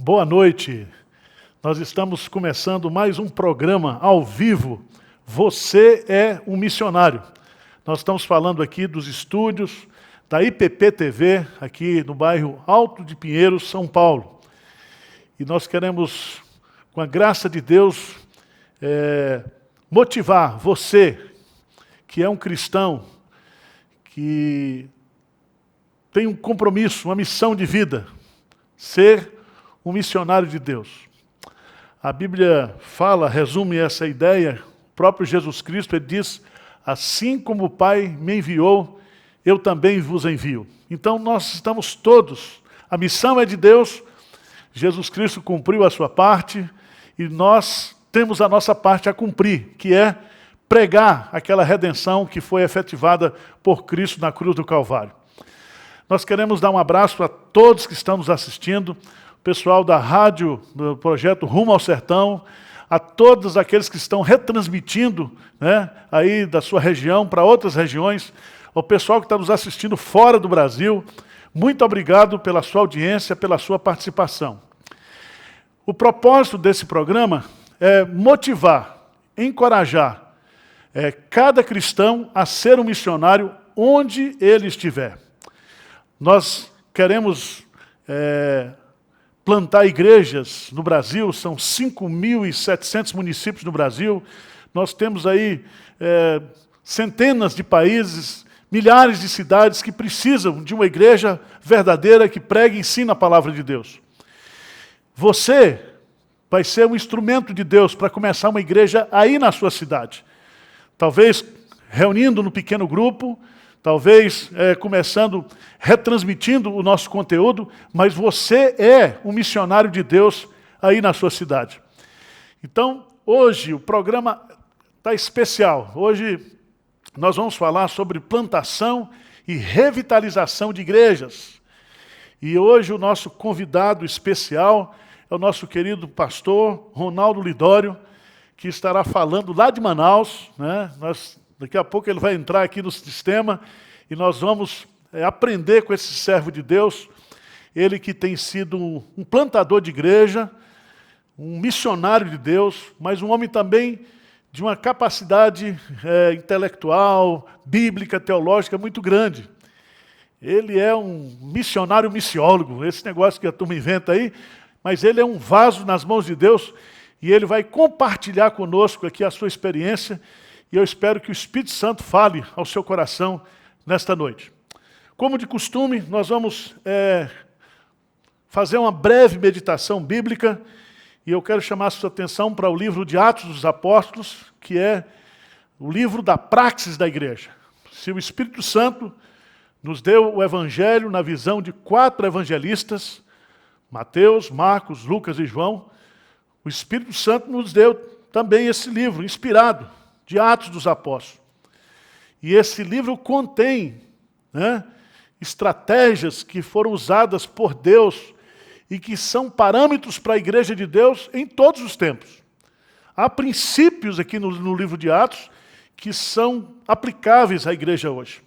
Boa noite. Nós estamos começando mais um programa ao vivo. Você é um missionário. Nós estamos falando aqui dos estúdios da IPP TV, aqui no bairro Alto de Pinheiros, São Paulo. E nós queremos, com a graça de Deus, motivar você, que é um cristão, que tem um compromisso, uma missão de vida, ser um missionário de Deus. A Bíblia resume essa ideia. O próprio Jesus Cristo, ele diz: assim como o Pai me enviou, eu também vos envio. Então nós estamos todos, a missão é de Deus, Jesus Cristo cumpriu a sua parte e nós temos a nossa parte a cumprir, que é pregar aquela redenção que foi efetivada por Cristo na cruz do Calvário. Nós queremos dar um abraço a todos que estão nos assistindo, o pessoal da rádio, do projeto Rumo ao Sertão, a todos aqueles que estão retransmitindo, aí da sua região para outras regiões, o pessoal que está nos assistindo fora do Brasil, muito obrigado pela sua audiência, pela sua participação. O propósito desse programa é motivar, encorajar cada cristão a ser um missionário onde ele estiver. Nós queremos plantar igrejas no Brasil, são 5.700 municípios no Brasil. Nós temos aí centenas de países, milhares de cidades que precisam de uma igreja verdadeira que pregue e ensine a palavra de Deus. Você vai ser um instrumento de Deus para começar uma igreja aí na sua cidade. Talvez reunindo no pequeno grupo, talvez começando, retransmitindo o nosso conteúdo, mas você é um missionário de Deus aí na sua cidade. Então, hoje o programa está especial. Hoje nós vamos falar sobre plantação e revitalização de igrejas. E hoje o nosso convidado especial é o nosso querido pastor Ronaldo Lidório, que estará falando lá de Manaus, daqui a pouco ele vai entrar aqui no sistema e nós vamos aprender com esse servo de Deus, ele que tem sido um plantador de igreja, um missionário de Deus, mas um homem também de uma capacidade intelectual, bíblica, teológica muito grande. Ele é um missionário missiólogo, esse negócio que a turma inventa aí, mas ele é um vaso nas mãos de Deus e ele vai compartilhar conosco aqui a sua experiência. E eu espero que o Espírito Santo fale ao seu coração nesta noite. Como de costume, nós vamos fazer uma breve meditação bíblica, e eu quero chamar a sua atenção para o livro de Atos dos Apóstolos, que é o livro da praxis da igreja. Se o Espírito Santo nos deu o Evangelho na visão de 4 evangelistas, Mateus, Marcos, Lucas e João, o Espírito Santo nos deu também esse livro, inspirado, de Atos dos Apóstolos. E esse livro contém estratégias que foram usadas por Deus e que são parâmetros para a igreja de Deus em todos os tempos. Há princípios aqui no livro de Atos que são aplicáveis à igreja hoje.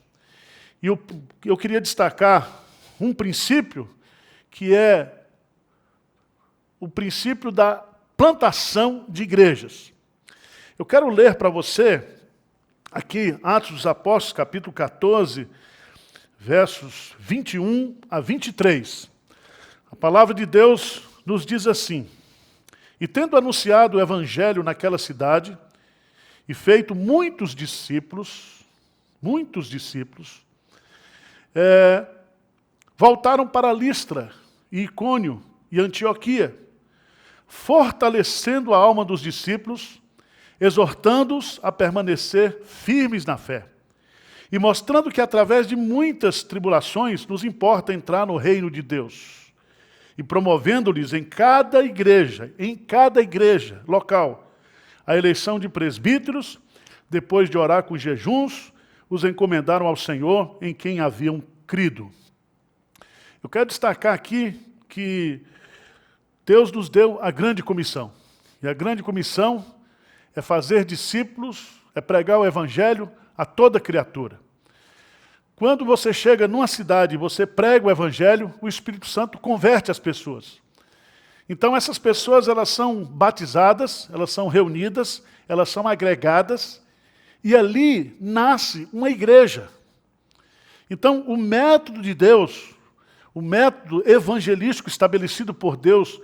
E eu queria destacar um princípio que é o princípio da plantação de igrejas. Eu quero ler para você, aqui, Atos dos Apóstolos, capítulo 14, versos 21 a 23. A palavra de Deus nos diz assim: e tendo anunciado o Evangelho naquela cidade, e feito muitos discípulos, voltaram para Listra, e Icônio e Antioquia, fortalecendo a alma dos discípulos, exortando-os a permanecer firmes na fé, e mostrando que através de muitas tribulações nos importa entrar no reino de Deus, e promovendo-lhes em cada igreja local, a eleição de presbíteros, depois de orar com jejuns, os encomendaram ao Senhor em quem haviam crido. Eu quero destacar aqui que Deus nos deu a grande comissão, e a grande comissão é fazer discípulos, é pregar o Evangelho a toda criatura. Quando você chega numa cidade e você prega o Evangelho, o Espírito Santo converte as pessoas. Então essas pessoas, elas são batizadas, elas são reunidas, elas são agregadas, e ali nasce uma igreja. Então o método de Deus, o método evangelístico estabelecido por Deus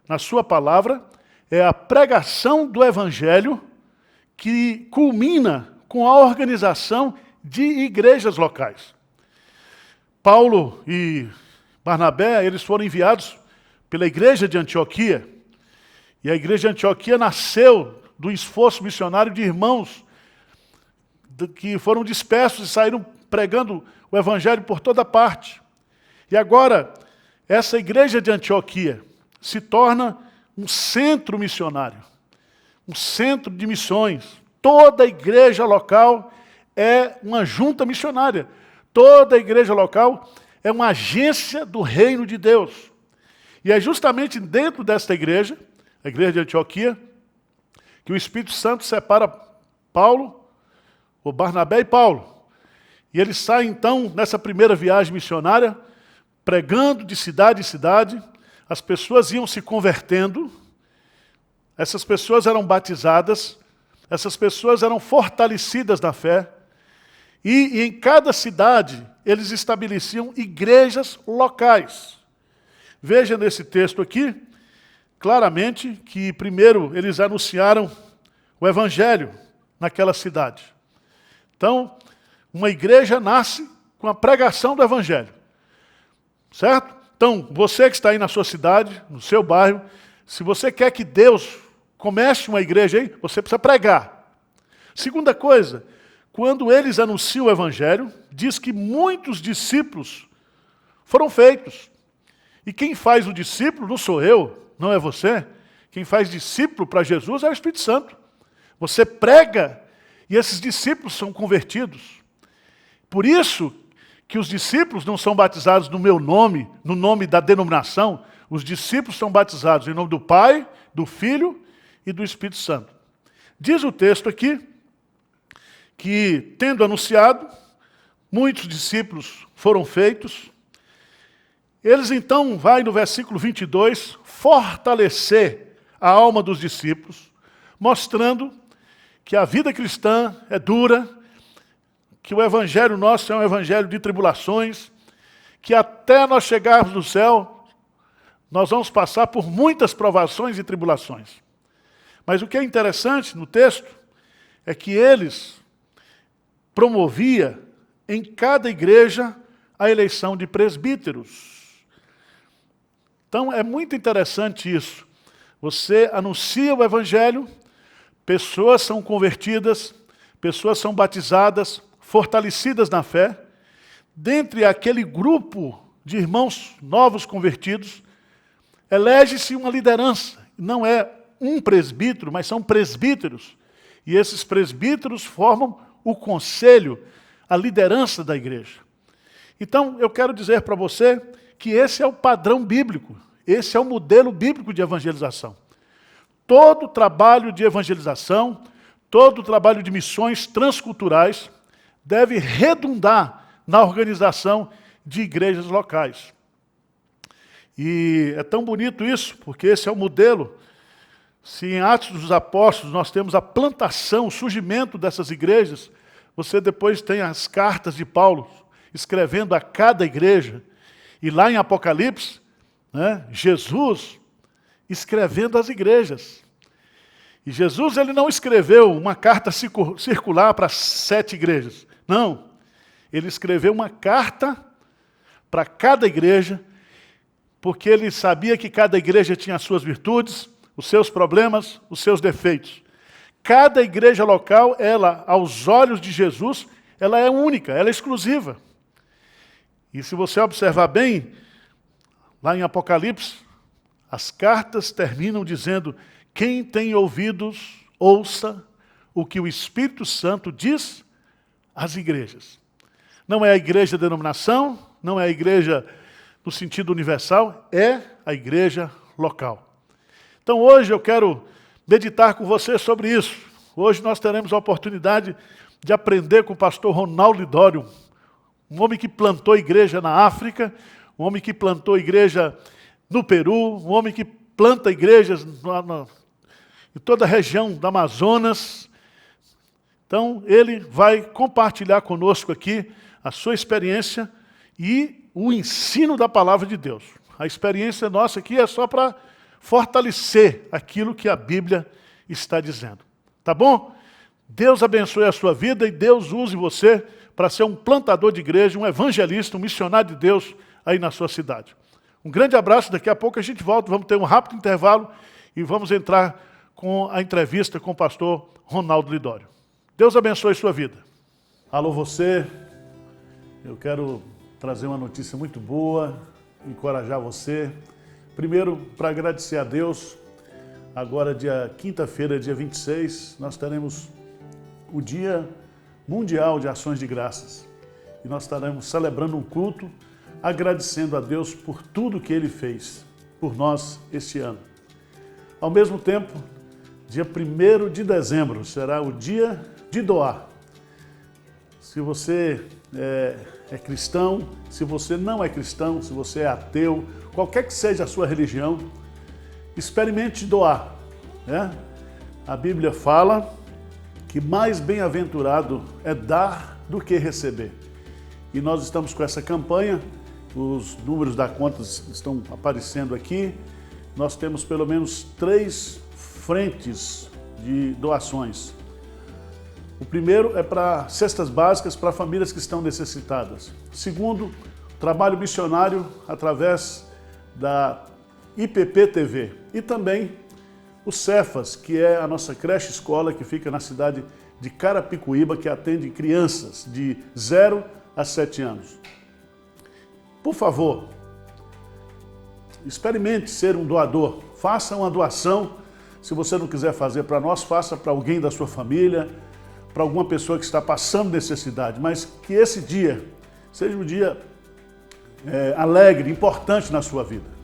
na sua palavra, é a pregação do evangelho que culmina com a organização de igrejas locais. Paulo e Barnabé, eles foram enviados pela igreja de Antioquia, e a igreja de Antioquia nasceu do esforço missionário de irmãos que foram dispersos e saíram pregando o evangelho por toda parte. E agora, essa igreja de Antioquia se torna um centro missionário, um centro de missões. Toda igreja local é uma junta missionária. Toda igreja local é uma agência do reino de Deus. E é justamente dentro desta igreja, a igreja de Antioquia, que o Espírito Santo separa Paulo, ou Barnabé e Paulo. E eles saem então nessa primeira viagem missionária, pregando de cidade em cidade. As pessoas iam se convertendo, essas pessoas eram batizadas, essas pessoas eram fortalecidas na fé, e em cada cidade eles estabeleciam igrejas locais. Veja nesse texto aqui, claramente, que primeiro eles anunciaram o evangelho naquela cidade. Então, uma igreja nasce com a pregação do evangelho. Certo? Então, você que está aí na sua cidade, no seu bairro, se você quer que Deus comece uma igreja aí, você precisa pregar. Segunda coisa, quando eles anunciam o evangelho, diz que muitos discípulos foram feitos. E quem faz o discípulo não sou eu, não é você. Quem faz discípulo para Jesus é o Espírito Santo. Você prega e esses discípulos são convertidos. Por isso que os discípulos não são batizados no meu nome, no nome da denominação. Os discípulos são batizados em nome do Pai, do Filho e do Espírito Santo. Diz o texto aqui que, tendo anunciado, muitos discípulos foram feitos. Eles então, vai no versículo 22, fortalecer a alma dos discípulos, mostrando que a vida cristã é dura, que o evangelho nosso é um evangelho de tribulações, que até nós chegarmos no céu, nós vamos passar por muitas provações e tribulações. Mas o que é interessante no texto é que eles promoviam em cada igreja a eleição de presbíteros. Então é muito interessante isso. Você anuncia o evangelho, pessoas são convertidas, pessoas são batizadas, fortalecidas na fé. Dentre aquele grupo de irmãos novos convertidos, elege-se uma liderança. Não é um presbítero, mas são presbíteros. E esses presbíteros formam o conselho, a liderança da igreja. Então, eu quero dizer para você que esse é o padrão bíblico, esse é o modelo bíblico de evangelização. Todo trabalho de evangelização, todo trabalho de missões transculturais deve redundar na organização de igrejas locais. E é tão bonito isso, porque esse é o modelo. Se em Atos dos Apóstolos nós temos a plantação, o surgimento dessas igrejas, você depois tem as cartas de Paulo escrevendo a cada igreja. E lá em Apocalipse, Jesus escrevendo as igrejas. E Jesus ele não escreveu uma carta circular para 7 igrejas. Não. Ele escreveu uma carta para cada igreja, porque ele sabia que cada igreja tinha as suas virtudes, os seus problemas, os seus defeitos. Cada igreja local, ela, aos olhos de Jesus, ela é única, ela é exclusiva. E se você observar bem, lá em Apocalipse, as cartas terminam dizendo: quem tem ouvidos, ouça o que o Espírito Santo diz às igrejas. Não é a igreja de denominação, não é a igreja no sentido universal, é a igreja local. Então hoje eu quero meditar com você sobre isso. Hoje nós teremos a oportunidade de aprender com o pastor Ronaldo Lidório, um homem que plantou igreja na África, um homem que plantou igreja no Peru, um homem que planta igrejas em toda a região do Amazonas. Então, ele vai compartilhar conosco aqui a sua experiência e o ensino da palavra de Deus. A experiência nossa aqui é só para fortalecer aquilo que a Bíblia está dizendo. Tá bom? Deus abençoe a sua vida e Deus use você para ser um plantador de igreja, um evangelista, um missionário de Deus aí na sua cidade. Um grande abraço, daqui a pouco a gente volta, vamos ter um rápido intervalo e vamos entrar com a entrevista com o pastor Ronaldo Lidório. Deus abençoe a sua vida. Alô você, eu quero trazer uma notícia muito boa, encorajar você. Primeiro, para agradecer a Deus, agora quinta-feira, dia 26, nós teremos o Dia Mundial de Ações de Graças. E nós estaremos celebrando um culto, agradecendo a Deus por tudo que Ele fez por nós este ano. Ao mesmo tempo, dia 1º de dezembro será o dia de doar. Se você é cristão, se você não é cristão, se você é ateu, qualquer que seja a sua religião, experimente doar. Né? A Bíblia fala que mais bem-aventurado é dar do que receber. E nós estamos com essa campanha, os números da conta estão aparecendo aqui. Nós temos pelo menos 3 frentes de doações. O primeiro é para cestas básicas para famílias que estão necessitadas. Segundo, trabalho missionário através da IPP-TV. E também o Cefas, que é a nossa creche-escola que fica na cidade de Carapicuíba, que atende crianças de 0 a 7 anos. Por favor, experimente ser um doador. Faça uma doação. Se você não quiser fazer para nós, faça para alguém da sua família, para alguma pessoa que está passando necessidade, mas que esse dia seja um dia alegre, importante na sua vida.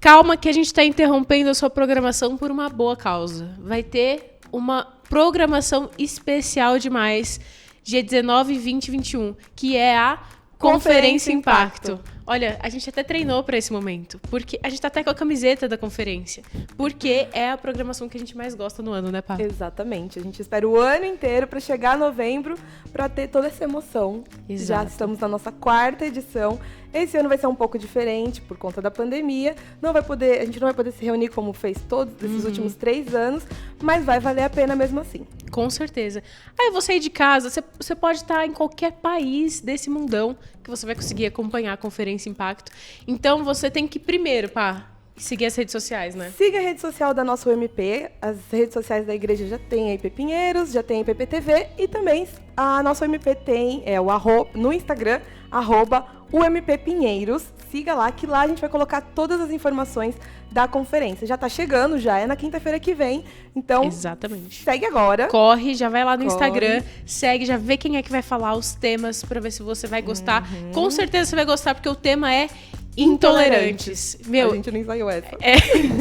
Calma que a gente está interrompendo a sua programação por uma boa causa. Vai ter uma programação especial demais, dia 19, 20 e 21, que é a Conferência Impacto. Olha, a gente até treinou para esse momento, porque a gente tá até com a camiseta da conferência, porque é a programação que a gente mais gosta no ano, né, Pá? Exatamente. A gente espera o ano inteiro para chegar a novembro para ter toda essa emoção. Exato. Já estamos na nossa 4ª edição. Esse ano vai ser um pouco diferente por conta da pandemia. A gente não vai poder se reunir como fez todos esses últimos 3 anos, mas vai valer a pena mesmo assim. Com certeza. Aí você aí de casa, você pode estar em qualquer país desse mundão que você vai conseguir acompanhar a Conferência Impacto. Então você tem que primeiro, Pá, seguir as redes sociais, né? Siga a rede social da nossa UMP. As redes sociais da igreja já tem a IP Pinheiros, já tem a IPPTV e também a nossa UMP tem no Instagram, @UMPPinheiros. Siga lá, que lá a gente vai colocar todas as informações da conferência. Já tá chegando, já é na quinta-feira que vem. Então, exatamente. Segue agora. Corre, já vai lá no Instagram, segue, já vê quem é que vai falar os temas pra ver se você vai gostar. Com certeza você vai gostar, porque o tema é intolerantes. Meu, a gente não ensaiou essa.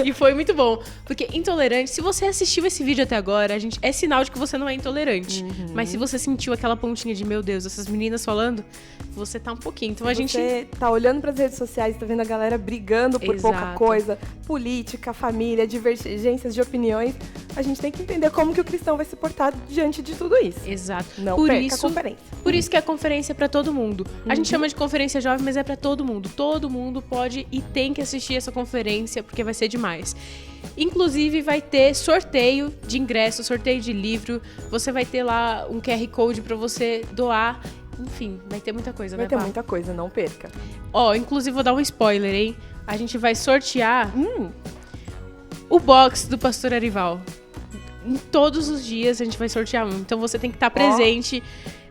E foi muito bom. Porque intolerante, se você assistiu esse vídeo até agora, é sinal de que você não é intolerante. Mas se você sentiu aquela pontinha de, meu Deus, essas meninas falando, você tá um pouquinho. Então Você tá olhando pras redes sociais, tá vendo a galera brigando por pouca coisa, política, família, divergências de opiniões. A gente tem que entender como que o cristão vai se portar diante de tudo isso. Exato. Não perca a conferência. Por isso que a conferência é pra todo mundo. A gente chama de conferência jovem, mas é pra todo mundo. Todo mundo pode e tem que assistir essa conferência, porque vai ser demais. Inclusive, vai ter sorteio de ingresso, sorteio de livro. Você vai ter lá um QR Code pra você doar. Enfim, vai ter muita coisa, né, Vai ter muita coisa, não perca. Inclusive, vou dar um spoiler, hein? A gente vai sortear o box do Pastor Arival. Em todos os dias a gente vai sortear um. Então você tem que estar presente,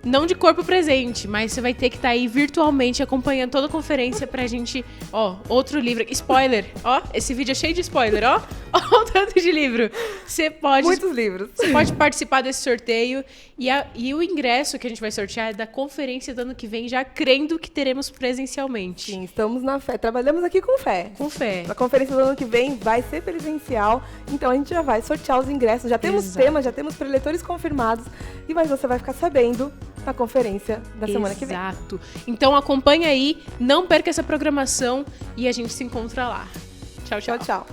não de corpo presente, mas você vai ter que estar aí virtualmente acompanhando toda a conferência pra gente... outro livro. Spoiler, esse vídeo é cheio de spoiler, Olha o tanto de livro. Muitos livros. Você pode participar desse sorteio. E o ingresso que a gente vai sortear é da conferência do ano que vem, já crendo que teremos presencialmente. Sim, estamos na fé. Trabalhamos aqui com fé. Com fé. A conferência do ano que vem vai ser presencial, então a gente já vai sortear os ingressos. Já temos temas, já temos preletores confirmados, mas você vai ficar sabendo na conferência da semana que vem. Exato. Então acompanha aí, não perca essa programação e a gente se encontra lá. Tchau, tchau. Tchau, tchau.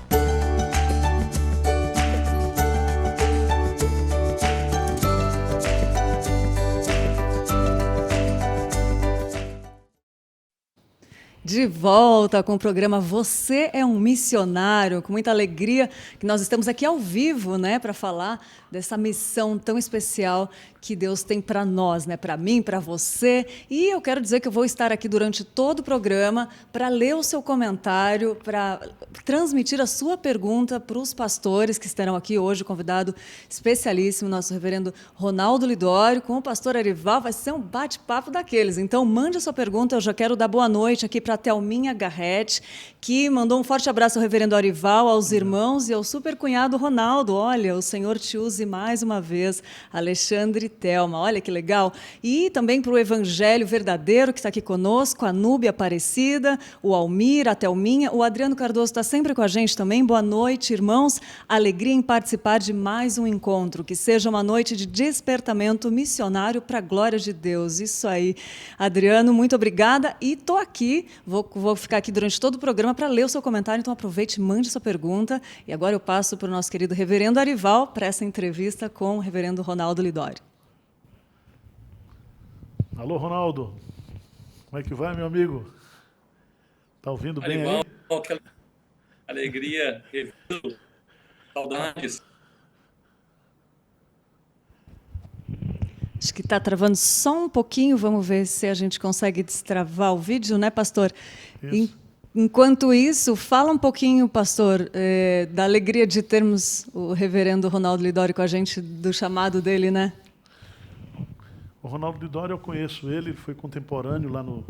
De volta com o programa Você é um Missionário, com muita alegria que nós estamos aqui ao vivo, né, para falar dessa missão tão especial que Deus tem para nós, né, para mim, para você. E eu quero dizer que eu vou estar aqui durante todo o programa para ler o seu comentário, para transmitir a sua pergunta para os pastores que estarão aqui hoje, convidado especialíssimo, nosso reverendo Ronaldo Lidório, com o pastor Arival. Vai ser um bate-papo daqueles. Então, mande a sua pergunta. Eu já quero dar boa noite aqui para a Thelminha Garrett, que mandou um forte abraço ao reverendo Arival, aos irmãos e ao super cunhado Ronaldo. Olha, o Senhor te use mais uma vez, Alexandre e Thelma. Olha que legal. E também para o Evangelho Verdadeiro, que está aqui conosco, a Núbia Aparecida, o Almir, a Thelminha, o Adriano Cardoso está sempre com a gente também. Boa noite, irmãos. Alegria em participar de mais um encontro. Que seja uma noite de despertamento missionário para a glória de Deus. Isso aí. Adriano, muito obrigada. E estou aqui, vou ficar aqui durante todo o programa para ler o seu comentário, então aproveite e mande sua pergunta. E agora eu passo para o nosso querido reverendo Arival para essa entrevista com o reverendo Ronaldo Lidório. Alô, Ronaldo. Como é que vai, meu amigo? Tá ouvindo bem aí? Que alegria, revê-lo. Saudades. Acho que está travando só um pouquinho. Vamos ver se a gente consegue destravar o vídeo, né, pastor? Enquanto isso, fala um pouquinho, pastor, da alegria de termos o reverendo Ronaldo Lidório com a gente, do chamado dele, né? O Ronaldo Lidório, eu conheço ele foi contemporâneo lá no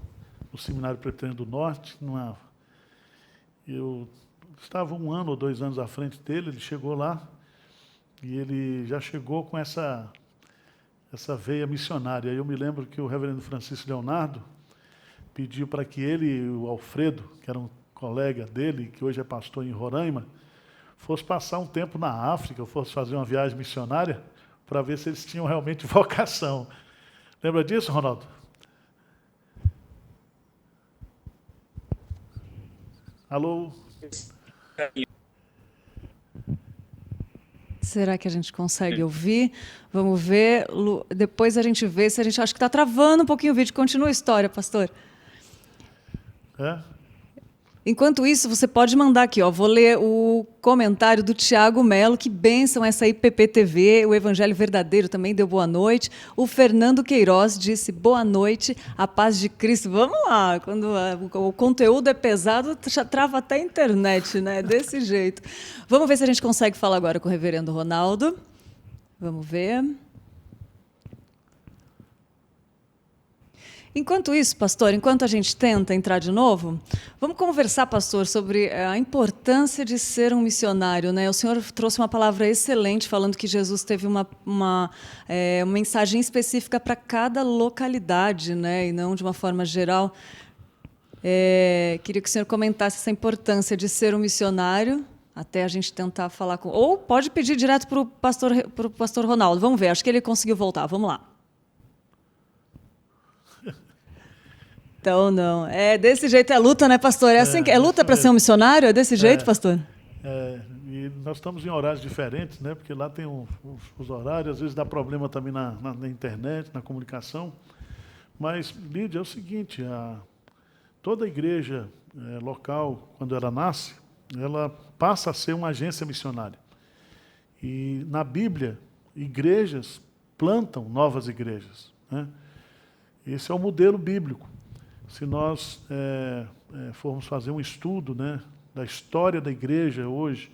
Seminário Presbiteriano do Norte. Eu estava 1 ano ou 2 anos à frente dele, ele chegou lá e ele já chegou com essa veia missionária. Eu me lembro que o reverendo Francisco Leonardo pediu para que ele e o Alfredo, que era um colega dele, que hoje é pastor em Roraima, fosse passar um tempo na África, fosse fazer uma viagem missionária, para ver se eles tinham realmente vocação. Lembra disso, Ronaldo? Alô? Será que a gente consegue ouvir? Vamos ver. Depois a gente vê se a gente... Acho que está travando um pouquinho o vídeo. Continua a história, pastor. Enquanto isso, você pode mandar aqui, ó. Vou ler o comentário do Tiago Melo, que bênção essa IPP-TV, o Evangelho Verdadeiro também deu boa noite. O Fernando Queiroz disse boa noite, a paz de Cristo. Vamos lá, quando o conteúdo é pesado, já trava até a internet, né? Desse jeito. Vamos ver se a gente consegue falar agora com o reverendo Ronaldo. Vamos ver. Enquanto isso, pastor, enquanto a gente tenta entrar de novo, vamos conversar, pastor, sobre a importância de ser um missionário, né? O senhor trouxe uma palavra excelente, falando que Jesus teve uma mensagem específica para cada localidade, né? E não de uma forma geral. Queria que o senhor comentasse essa importância de ser um missionário, até a gente tentar falar com... Ou pode pedir direto para o pastor Ronaldo. Vamos ver, acho que ele conseguiu voltar. Vamos lá. Então, não. Desse jeito é luta, né, pastor? Assim, é luta para ser um missionário? É desse jeito, pastor? E nós estamos em horários diferentes, né? Porque lá tem os horários, às vezes dá problema também na internet, na comunicação. Mas, Lídia, é o seguinte, toda igreja local, quando ela nasce, ela passa a ser uma agência missionária. E, na Bíblia, igrejas plantam novas igrejas, né? Esse é o modelo bíblico. Se nós formos fazer um estudo, né, da história da igreja hoje,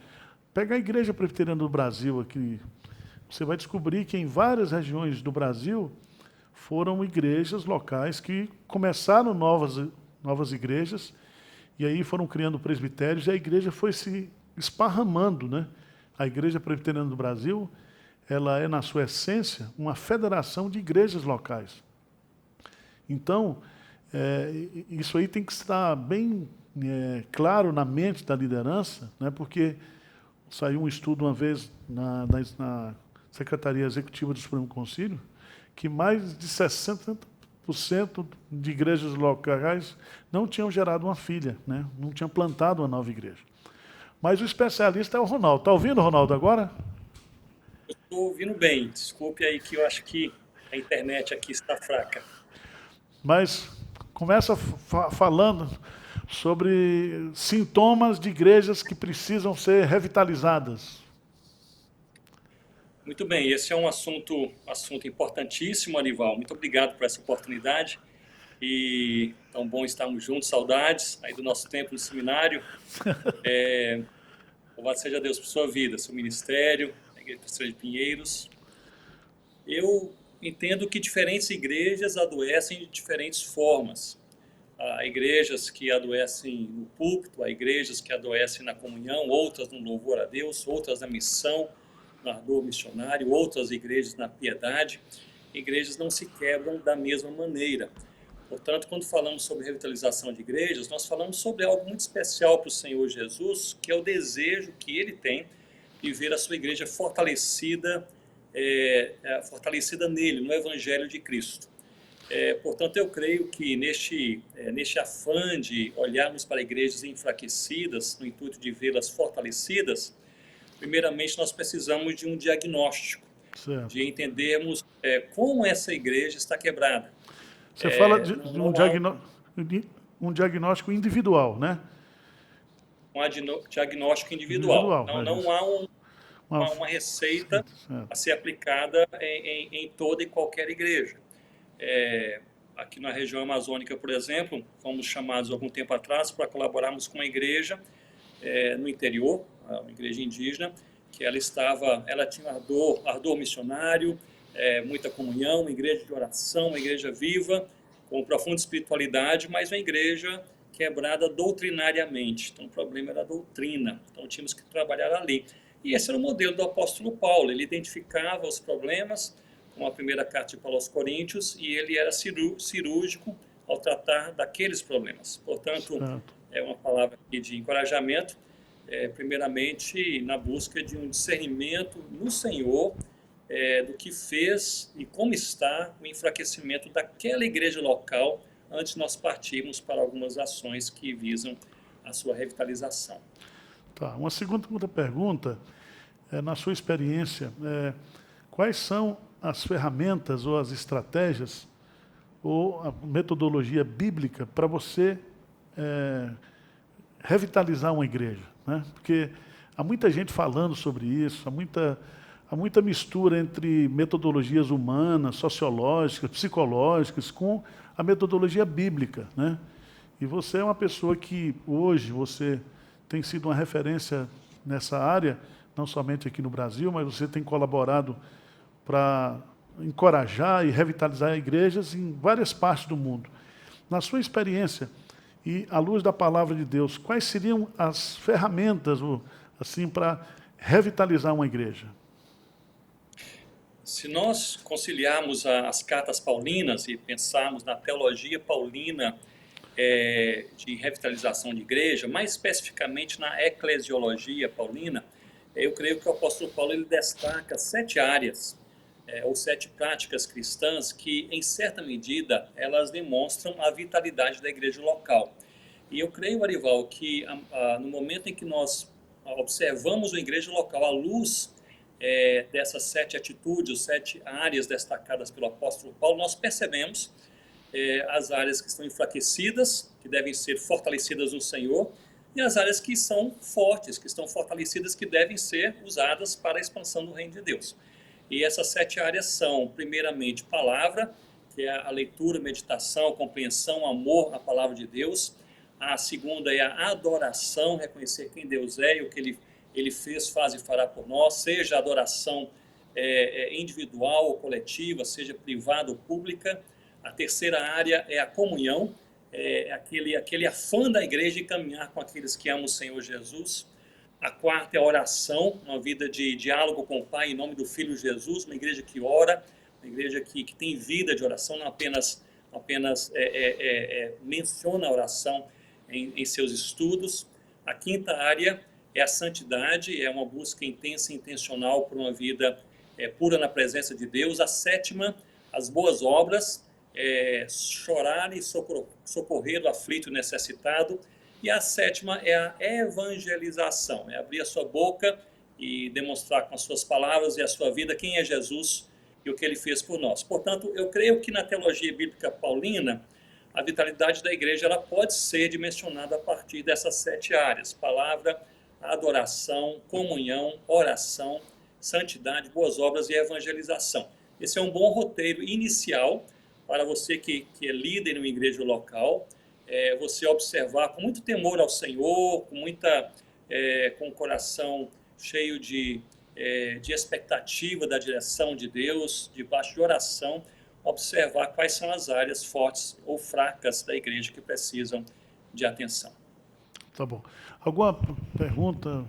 pega a Igreja Presbiteriana do Brasil aqui, você vai descobrir que em várias regiões do Brasil foram igrejas locais que começaram novas igrejas, e aí foram criando presbitérios, e a igreja foi se esparramando, né? A Igreja Presbiteriana do Brasil, ela é, na sua essência, uma federação de igrejas locais. Então, isso aí tem que estar bem claro na mente da liderança, né? Porque saiu um estudo uma vez na Secretaria Executiva do Supremo Concílio, que mais de 60% de igrejas locais não tinham gerado uma filha, né? Não tinham plantado uma nova igreja. Mas o especialista é o Ronaldo. Está ouvindo, Ronaldo, agora? Estou ouvindo bem. Desculpe aí que eu acho que a internet aqui está fraca. Mas começa falando sobre sintomas de igrejas que precisam ser revitalizadas. Muito bem, esse é um assunto importantíssimo, Arival. Muito obrigado por essa oportunidade. E tão bom estarmos juntos, saudades aí do nosso tempo no seminário. Louvado seja Deus por sua vida, seu ministério, a Igreja Presbiteriana de Pinheiros. Eu entendo que diferentes igrejas adoecem de diferentes formas. Há igrejas que adoecem no púlpito, há igrejas que adoecem na comunhão, outras no louvor a Deus, outras na missão, no ardor missionário, outras igrejas na piedade. Igrejas não se quebram da mesma maneira. Portanto, quando falamos sobre revitalização de igrejas, nós falamos sobre algo muito especial para o Senhor Jesus, que é o desejo que Ele tem de ver a sua igreja fortalecida nele, no Evangelho de Cristo. Portanto, eu creio que neste afã de olharmos para igrejas enfraquecidas, no intuito de vê-las fortalecidas, primeiramente nós precisamos de um diagnóstico, Certo. de entendermos como essa igreja está quebrada. Você fala de um diagnóstico individual, né? Um diagnóstico individual. Não há uma receita certo. a ser aplicada em toda e qualquer igreja. Aqui na região amazônica, por exemplo, fomos chamados algum tempo atrás para colaborarmos com uma igreja no interior, uma igreja indígena, que ela tinha ardor missionário, muita comunhão, uma igreja de oração, uma igreja viva, com profunda espiritualidade, mas uma igreja quebrada doutrinariamente. Então, o problema era a doutrina. Então, tínhamos que trabalhar ali. E esse era o modelo do apóstolo Paulo. Ele identificava os problemas, como a primeira carta de Paulo aos Coríntios, e ele era cirúrgico ao tratar daqueles problemas. Portanto, é uma palavra aqui de encorajamento, primeiramente na busca de um discernimento no Senhor, do que fez e como está o enfraquecimento daquela igreja local antes de nós partirmos para algumas ações que visam a sua revitalização. Tá. Uma segunda pergunta, na sua experiência, quais são as ferramentas ou as estratégias ou a metodologia bíblica para você revitalizar uma igreja, né? Porque há muita gente falando sobre isso, há muita mistura entre metodologias humanas, sociológicas, psicológicas, com a metodologia bíblica, né? E você é uma pessoa que hoje você tem sido uma referência nessa área, não somente aqui no Brasil, mas você tem colaborado para encorajar e revitalizar igrejas em várias partes do mundo. Na sua experiência e à luz da palavra de Deus, quais seriam as ferramentas assim para revitalizar uma igreja? Se nós conciliarmos as cartas paulinas e pensarmos na teologia paulina de revitalização de igreja, mais especificamente na eclesiologia paulina, eu creio que o apóstolo Paulo ele destaca 7 áreas, ou 7 práticas cristãs que, em certa medida, elas demonstram a vitalidade da igreja local. E eu creio, Arival, que no momento em que nós observamos a igreja local à luz dessas 7 atitudes, 7 áreas destacadas pelo apóstolo Paulo, nós percebemos as áreas que estão enfraquecidas, que devem ser fortalecidas no Senhor, e as áreas que são fortes, que estão fortalecidas, que devem ser usadas para a expansão do reino de Deus. E essas 7 áreas são, primeiramente, palavra, que é a leitura, meditação, compreensão, amor à palavra de Deus. A segunda é a adoração, reconhecer quem Deus é e o que Ele fez, faz e fará por nós, seja adoração individual ou coletiva, seja privada ou pública. A terceira área é a comunhão, aquele afã da igreja de caminhar com aqueles que amam o Senhor Jesus. A quarta é a oração, uma vida de diálogo com o Pai em nome do Filho Jesus, uma igreja que ora, uma igreja que tem vida de oração, não apenas menciona a oração em seus estudos. A quinta área é a santidade, é uma busca intensa e intencional por uma vida pura na presença de Deus. A sétima, as boas obras, chorar e socorrer o aflito e necessitado. E a sétima é a evangelização, é abrir a sua boca e demonstrar com as suas palavras e a sua vida quem é Jesus e o que ele fez por nós. Portanto, eu creio que na teologia bíblica paulina, a vitalidade da igreja ela pode ser dimensionada a partir dessas 7 áreas: palavra, adoração, comunhão, oração, santidade, boas obras e evangelização. Esse é um bom roteiro inicial para você que é líder em uma igreja local, você observar com muito temor ao Senhor, com o coração cheio de expectativa da direção de Deus, debaixo de oração, observar quais são as áreas fortes ou fracas da igreja que precisam de atenção. Tá bom. Alguma pergunta?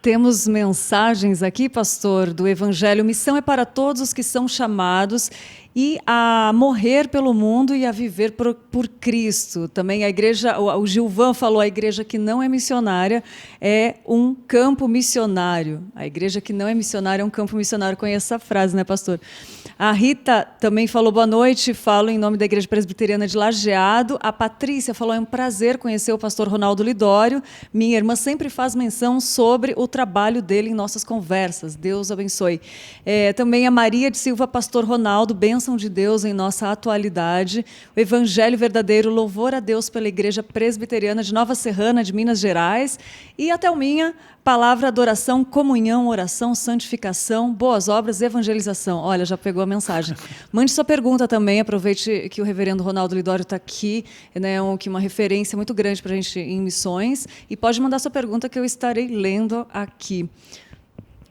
Temos mensagens aqui, pastor, do Evangelho. Missão é para todos os que são chamados e a morrer pelo mundo e a viver por Cristo. Também a igreja, o Gilvan falou, a igreja que não é missionária é um campo missionário. A igreja que não é missionária é um campo missionário. Conheço essa frase, né, pastor? A Rita também falou boa noite, falo em nome da Igreja Presbiteriana de Lajeado. A Patrícia falou, é um prazer conhecer o pastor Ronaldo Lidório. Minha irmã sempre faz menção sobre o trabalho dele em nossas conversas. Deus abençoe. Também a Maria de Silva, pastor Ronaldo, bênção de Deus em nossa atualidade. O Evangelho verdadeiro, louvor a Deus pela Igreja Presbiteriana de Nova Serrana, de Minas Gerais. E a Thelminha, palavra, adoração, comunhão, oração, santificação, boas obras, evangelização. Olha, já pegou a mensagem. Mande sua pergunta também, aproveite que o reverendo Ronaldo Lidório está aqui, né, uma referência muito grande para a gente em missões, e pode mandar sua pergunta que eu estarei lendo aqui.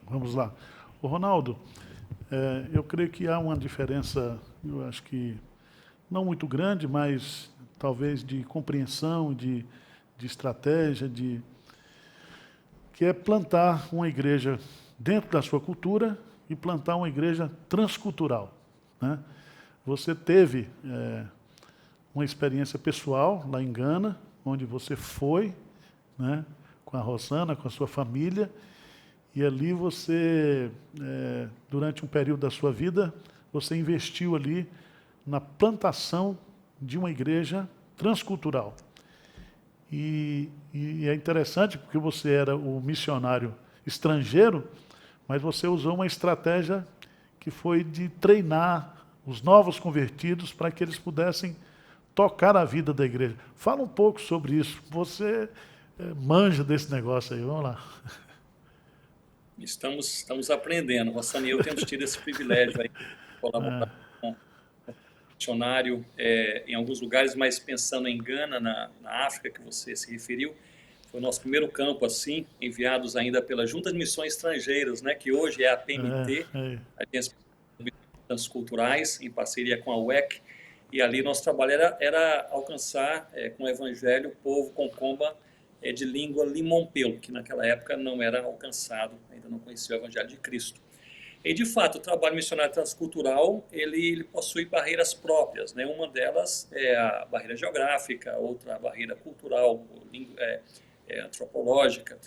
Vamos lá. O Ronaldo, eu creio que há uma diferença, eu acho que não muito grande, mas talvez de compreensão, de estratégia, que é plantar uma igreja dentro da sua cultura e plantar uma igreja transcultural, né? Você teve uma experiência pessoal lá em Gana, onde você foi, né, com a Rosana, com a sua família, e ali você, durante um período da sua vida, você investiu ali na plantação de uma igreja transcultural. E é interessante porque você era o missionário estrangeiro, mas você usou uma estratégia que foi de treinar os novos convertidos para que eles pudessem tocar a vida da igreja. Fala um pouco sobre isso. Você manja desse negócio aí. Vamos lá. Estamos aprendendo. Rosana e eu temos tido esse privilégio aí de colaborar com o missionário em alguns lugares, mas pensando em Gana, na África, que você se referiu, foi o nosso primeiro campo, assim, enviados ainda pela Junta de Missões Estrangeiras, né, que hoje é a PMT, Agência de Transculturais, em parceria com a UEC, e ali nosso trabalho era alcançar, com o Evangelho, o povo concomba de língua limompelo, que naquela época não era alcançado, ainda não conhecia o Evangelho de Cristo. E, de fato, o trabalho missionário transcultural, ele possui barreiras próprias, né? Uma delas é a barreira geográfica, outra a barreira cultural, antropológica,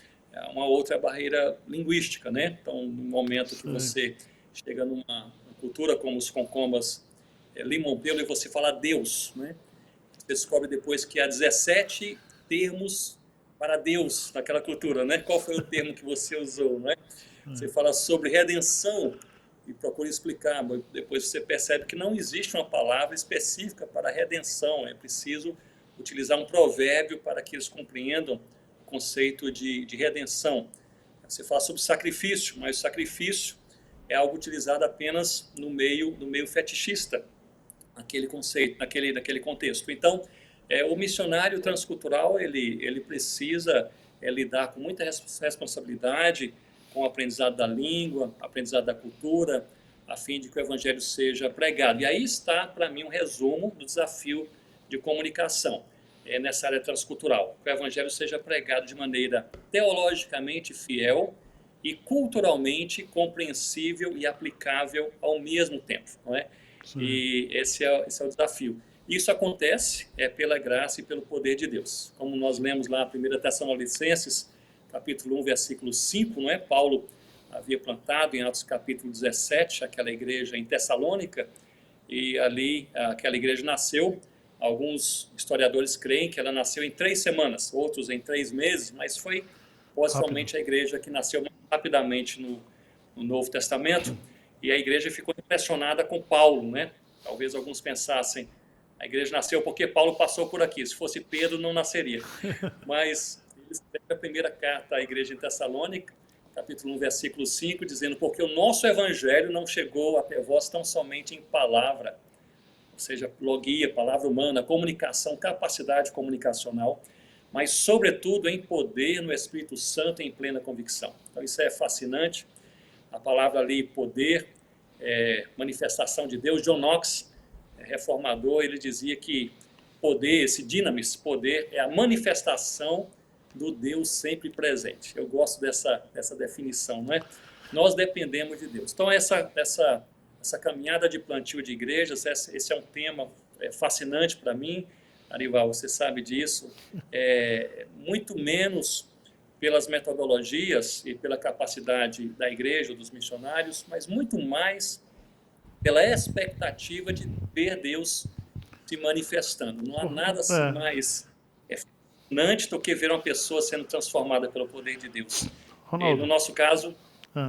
uma outra é a barreira linguística, né? Então, no momento que você chega numa cultura como os concombas limompelo e você fala Deus, né? Você descobre depois que há 17 termos para Deus naquela cultura, né? Qual foi o termo que você usou, né? Você fala sobre redenção e procura explicar, mas depois você percebe que não existe uma palavra específica para redenção, é preciso utilizar um provérbio para que eles compreendam o conceito de redenção. Você fala sobre sacrifício, mas o sacrifício é algo utilizado apenas no meio fetichista, naquele conceito, naquele contexto. Então, o missionário transcultural, ele precisa lidar com muita responsabilidade com o aprendizado da língua, aprendizado da cultura, a fim de que o evangelho seja pregado. E aí está, para mim, um resumo do desafio de comunicação. nessa área transcultural. Que o Evangelho seja pregado de maneira teologicamente fiel e culturalmente compreensível e aplicável ao mesmo tempo, não é? E esse é o desafio. Isso acontece pela graça e pelo poder de Deus. Como nós lemos lá, 1 Tessalonicenses, capítulo 1, versículo 5, não é? Paulo havia plantado em Atos capítulo 17 aquela igreja em Tessalônica, e ali aquela igreja nasceu. Alguns historiadores creem que ela nasceu em 3 semanas, outros em 3 meses, mas foi possivelmente a igreja que nasceu mais rapidamente no Novo Testamento, e a igreja ficou impressionada com Paulo, né? Talvez alguns pensassem, a igreja nasceu porque Paulo passou por aqui, se fosse Pedro não nasceria. Mas ele escreve a primeira carta à igreja em Tessalônica, capítulo 1, versículo 5, dizendo: porque o nosso evangelho não chegou até vós tão somente em palavra, ou seja, logia, palavra humana, comunicação, capacidade comunicacional, mas sobretudo em poder no Espírito Santo e em plena convicção. Então isso é fascinante. A palavra ali, poder, manifestação de Deus. John Knox, reformador, ele dizia que poder, esse dinamis, poder, é a manifestação do Deus sempre presente. Eu gosto dessa definição, não é? Nós dependemos de Deus. Então, essa caminhada de plantio de igrejas, esse é um tema fascinante para mim. Arival, você sabe disso. Muito menos pelas metodologias e pela capacidade da igreja, dos missionários, mas muito mais pela expectativa de ver Deus se manifestando. Não há nada assim mais fascinante do que ver uma pessoa sendo transformada pelo poder de Deus. No nosso caso,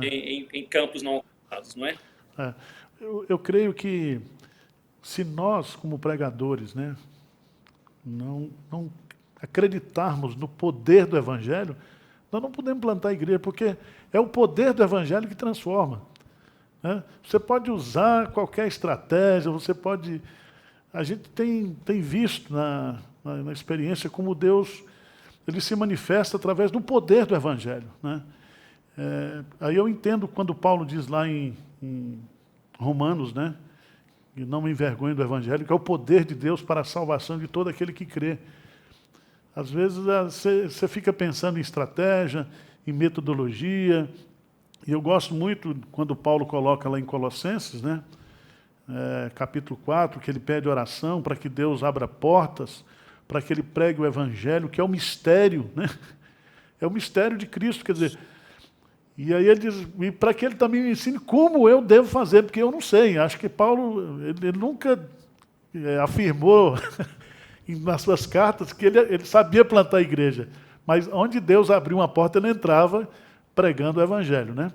em campos não ocupados, não é? Eu creio que se nós, como pregadores, né, não acreditarmos no poder do Evangelho, nós não podemos plantar a igreja, porque é o poder do Evangelho que transforma. Né? Você pode usar qualquer estratégia, você pode... A gente tem visto na experiência como Deus ele se manifesta através do poder do Evangelho. Né? Aí eu entendo quando Paulo diz lá em Romanos, né, e não me envergonhe do Evangelho, que é o poder de Deus para a salvação de todo aquele que crê. Às vezes você fica pensando em estratégia, em metodologia, e eu gosto muito quando Paulo coloca lá em Colossenses, né, capítulo 4, que ele pede oração para que Deus abra portas, para que ele pregue o Evangelho, que é o mistério, né? É o mistério de Cristo, quer dizer... E aí ele diz, e para que ele também me ensine como eu devo fazer, porque eu não sei. Acho que Paulo ele nunca afirmou nas suas cartas que ele sabia plantar a igreja. Mas onde Deus abriu uma porta, ele entrava pregando o Evangelho. Né?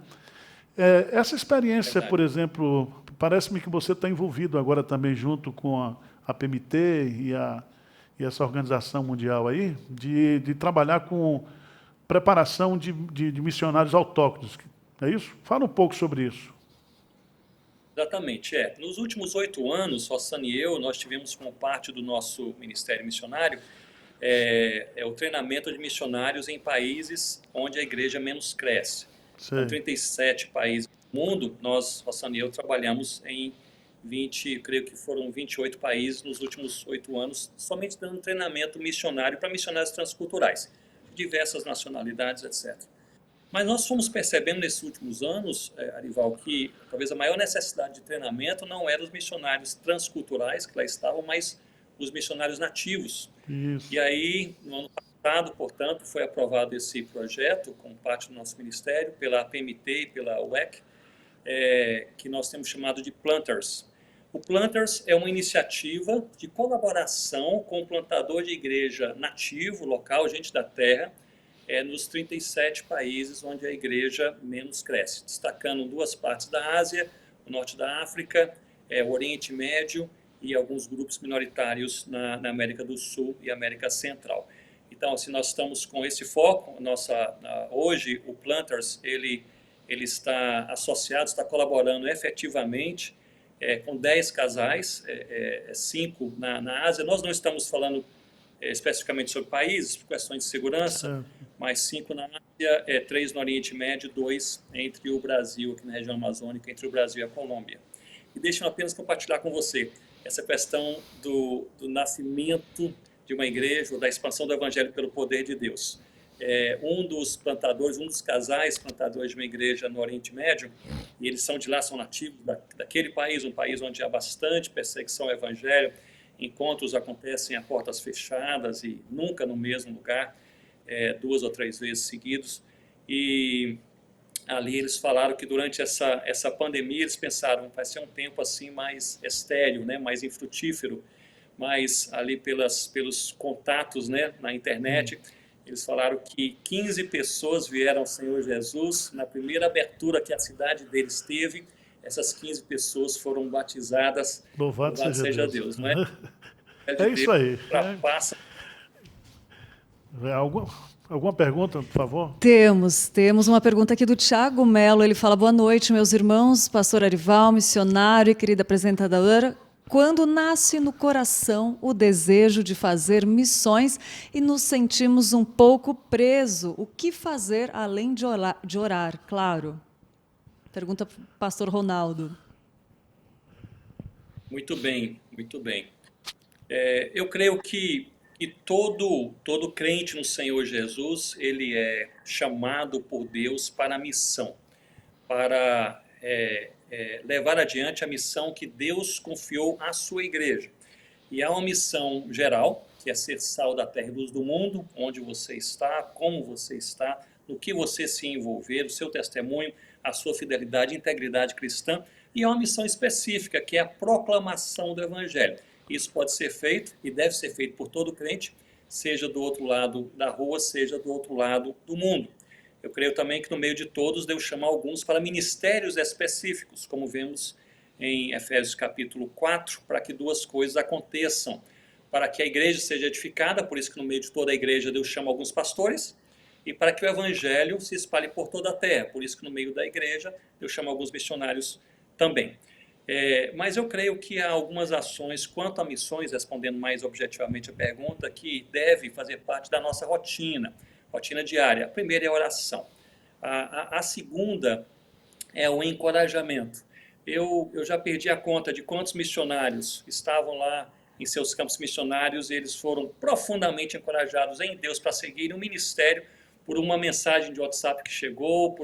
Essa experiência, por exemplo, parece-me que você está envolvido agora também junto com a PMT e essa organização mundial aí, de trabalhar com... preparação de missionários autóctones. É isso? Fala um pouco sobre isso. Exatamente. Nos últimos 8 anos, Rossana e eu, nós tivemos como parte do nosso ministério missionário o treinamento de missionários em países onde a igreja menos cresce. Em 37 países do mundo, nós, Rossana e eu, trabalhamos em 20, creio que foram 28 países nos últimos 8 anos, somente dando treinamento missionário para missionários transculturais. Diversas nacionalidades, etc. Mas nós fomos percebendo nesses últimos anos, Arival, que talvez a maior necessidade de treinamento não era os missionários transculturais que lá estavam, mas os missionários nativos. Isso. E aí, no ano passado, portanto, foi aprovado esse projeto, como parte do nosso ministério, pela PMT e pela UEC, que nós temos chamado de Planters. O Planters é uma iniciativa de colaboração com o plantador de igreja nativo, local, gente da terra, nos 37 países onde a igreja menos cresce, destacando 2 partes da Ásia, o norte da África, o Oriente Médio e alguns grupos minoritários na América do Sul e América Central. Então, assim, nós estamos com esse foco. Hoje, o Planters ele está associado, está colaborando efetivamente com 10 casais, 5 na Ásia. Nós não estamos falando especificamente sobre países, por questões de segurança, mas 5 na Ásia, 3 no Oriente Médio, 2 entre o Brasil, aqui na região amazônica, entre o Brasil e a Colômbia. E deixe-me apenas compartilhar com você essa questão do nascimento de uma igreja ou da expansão do evangelho pelo poder de Deus. Um dos plantadores, um dos casais plantadores de uma igreja no Oriente Médio, e eles são de lá, são nativos daquele país, um país onde há bastante perseguição ao evangelho, encontros acontecem a portas fechadas e nunca no mesmo lugar, 2 ou 3 vezes seguidos, e ali eles falaram que durante essa pandemia eles pensaram, vai ser um tempo assim mais estéril, né, mais infrutífero, mas ali pelos contatos, né, na internet, eles falaram que 15 pessoas vieram ao Senhor Jesus. Na primeira abertura que a cidade deles teve, essas 15 pessoas foram batizadas. Louvado seja Deus. Não é? É isso aí. Ultrapassa. Alguma pergunta, por favor? Temos uma pergunta aqui do Tiago Melo. Ele fala: boa noite, meus irmãos, pastor Arival, missionário e querida apresentadora. Quando nasce no coração o desejo de fazer missões e nos sentimos um pouco presos, o que fazer além de orar? Claro. Pergunta para o pastor Ronaldo. Muito bem, muito bem. Eu creio que todo crente no Senhor Jesus, ele é chamado por Deus para a missão, para levar adiante a missão que Deus confiou à sua igreja. E há uma missão geral, que é ser sal da terra e luz do mundo, onde você está, como você está, no que você se envolver, o seu testemunho, a sua fidelidade e integridade cristã. E há uma missão específica, que é a proclamação do evangelho. Isso pode ser feito e deve ser feito por todo crente, seja do outro lado da rua, seja do outro lado do mundo. Eu creio também que no meio de todos Deus chama alguns para ministérios específicos, como vemos em Efésios capítulo 4, para que 2 coisas aconteçam. Para que a igreja seja edificada, por isso que no meio de toda a igreja Deus chama alguns pastores, e para que o evangelho se espalhe por toda a terra, por isso que no meio da igreja Deus chama alguns missionários também. Mas eu creio que há algumas ações quanto a missões, respondendo mais objetivamente a pergunta, que deve fazer parte da nossa rotina diária. A primeira é a oração. A segunda é o encorajamento. Eu já perdi a conta de quantos missionários estavam lá em seus campos missionários, e eles foram profundamente encorajados em Deus para seguirem o ministério por uma mensagem de WhatsApp que chegou,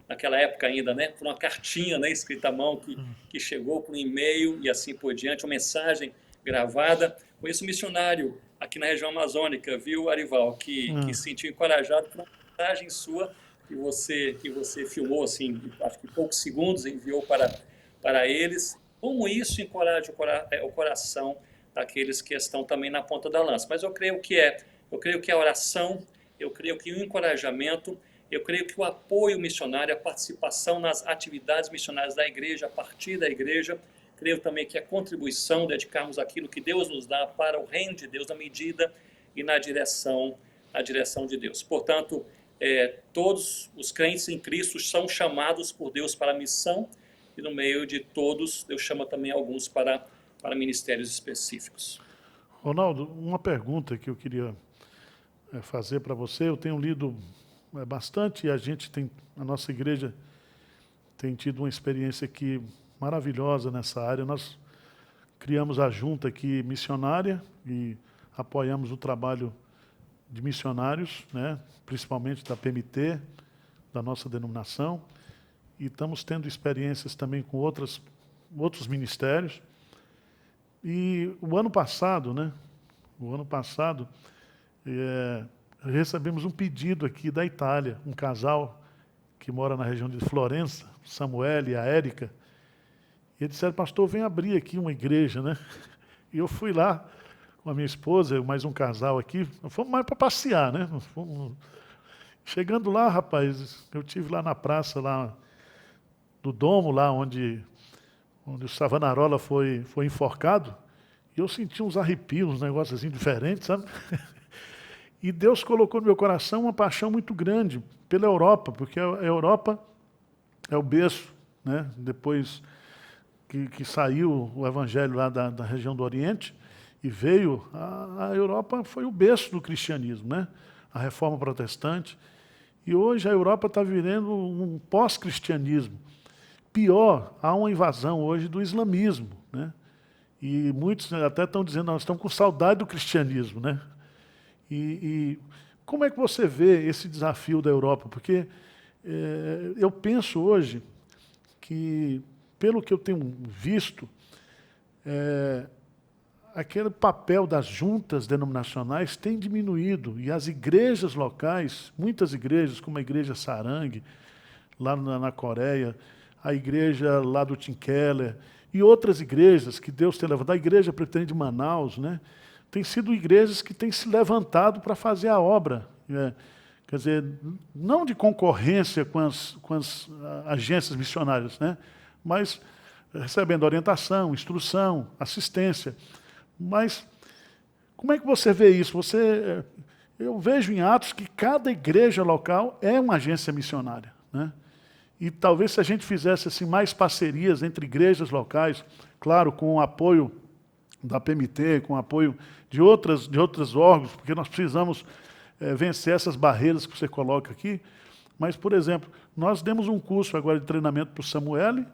naquela época ainda, né, por uma cartinha, né, escrita à mão que chegou, por um e-mail e assim por diante, uma mensagem gravada. Conheço um missionário aqui na região amazônica, viu, Arival, que se sentiu encorajado por uma mensagem sua que você filmou, assim, acho que em poucos segundos, enviou para eles. Como isso encoraja o coração daqueles que estão também na ponta da lança. Mas eu creio que a oração, eu creio que o encorajamento, eu creio que o apoio missionário, a participação nas atividades missionárias da igreja, a partir da igreja, creio também que a contribuição, dedicarmos aquilo que Deus nos dá para o reino de Deus, na medida e na direção de Deus. Portanto, todos os crentes em Cristo são chamados por Deus para a missão, e no meio de todos, Deus chama também alguns para ministérios específicos. Ronaldo, uma pergunta que eu queria fazer para você. Eu tenho lido bastante, e a nossa igreja tem tido uma experiência aqui maravilhosa nessa área. Nós criamos a junta aqui missionária e apoiamos o trabalho de missionários, né, principalmente da PMT, da nossa denominação, e estamos tendo experiências também com outros ministérios. E o ano passado, recebemos um pedido aqui da Itália, um casal que mora na região de Florença, Samuel e a Érica, e eles disseram: pastor, vem abrir aqui uma igreja, né? E eu fui lá com a minha esposa, mais um casal aqui, fomos mais para passear, né? Chegando lá, rapaz, eu estive lá na praça, lá do Domo, lá onde o Savonarola foi enforcado, e eu senti uns arrepios, uns negócios assim diferentes, sabe? E Deus colocou no meu coração uma paixão muito grande pela Europa, porque a Europa é o berço, né? Depois que saiu o evangelho lá da região do Oriente e veio, a Europa foi o berço do cristianismo, né? A reforma protestante. E hoje a Europa está vivendo um pós-cristianismo. Pior, há uma invasão hoje do islamismo, né? E muitos até estão dizendo, nós estamos com saudade do cristianismo, né? E como é que você vê esse desafio da Europa? Porque eu penso hoje que, pelo que eu tenho visto, aquele papel das juntas denominacionais tem diminuído, e as igrejas locais, muitas igrejas, como a igreja Sarang, lá na Coreia, a igreja lá do Tim Keller, e outras igrejas que Deus tem levantado, a igreja presbiteriana de Manaus, né, tem sido igrejas que têm se levantado para fazer a obra. Quer dizer, não de concorrência com as agências missionárias, né, mas recebendo orientação, instrução, assistência. Mas como é que você vê isso? Eu vejo em Atos que cada igreja local é uma agência missionária, né? E talvez se a gente fizesse assim, mais parcerias entre igrejas locais, claro, com o apoio da PMT, com o apoio de outros órgãos, porque nós precisamos vencer essas barreiras que você coloca aqui. Mas, por exemplo, nós demos um curso agora de treinamento para o Samuel,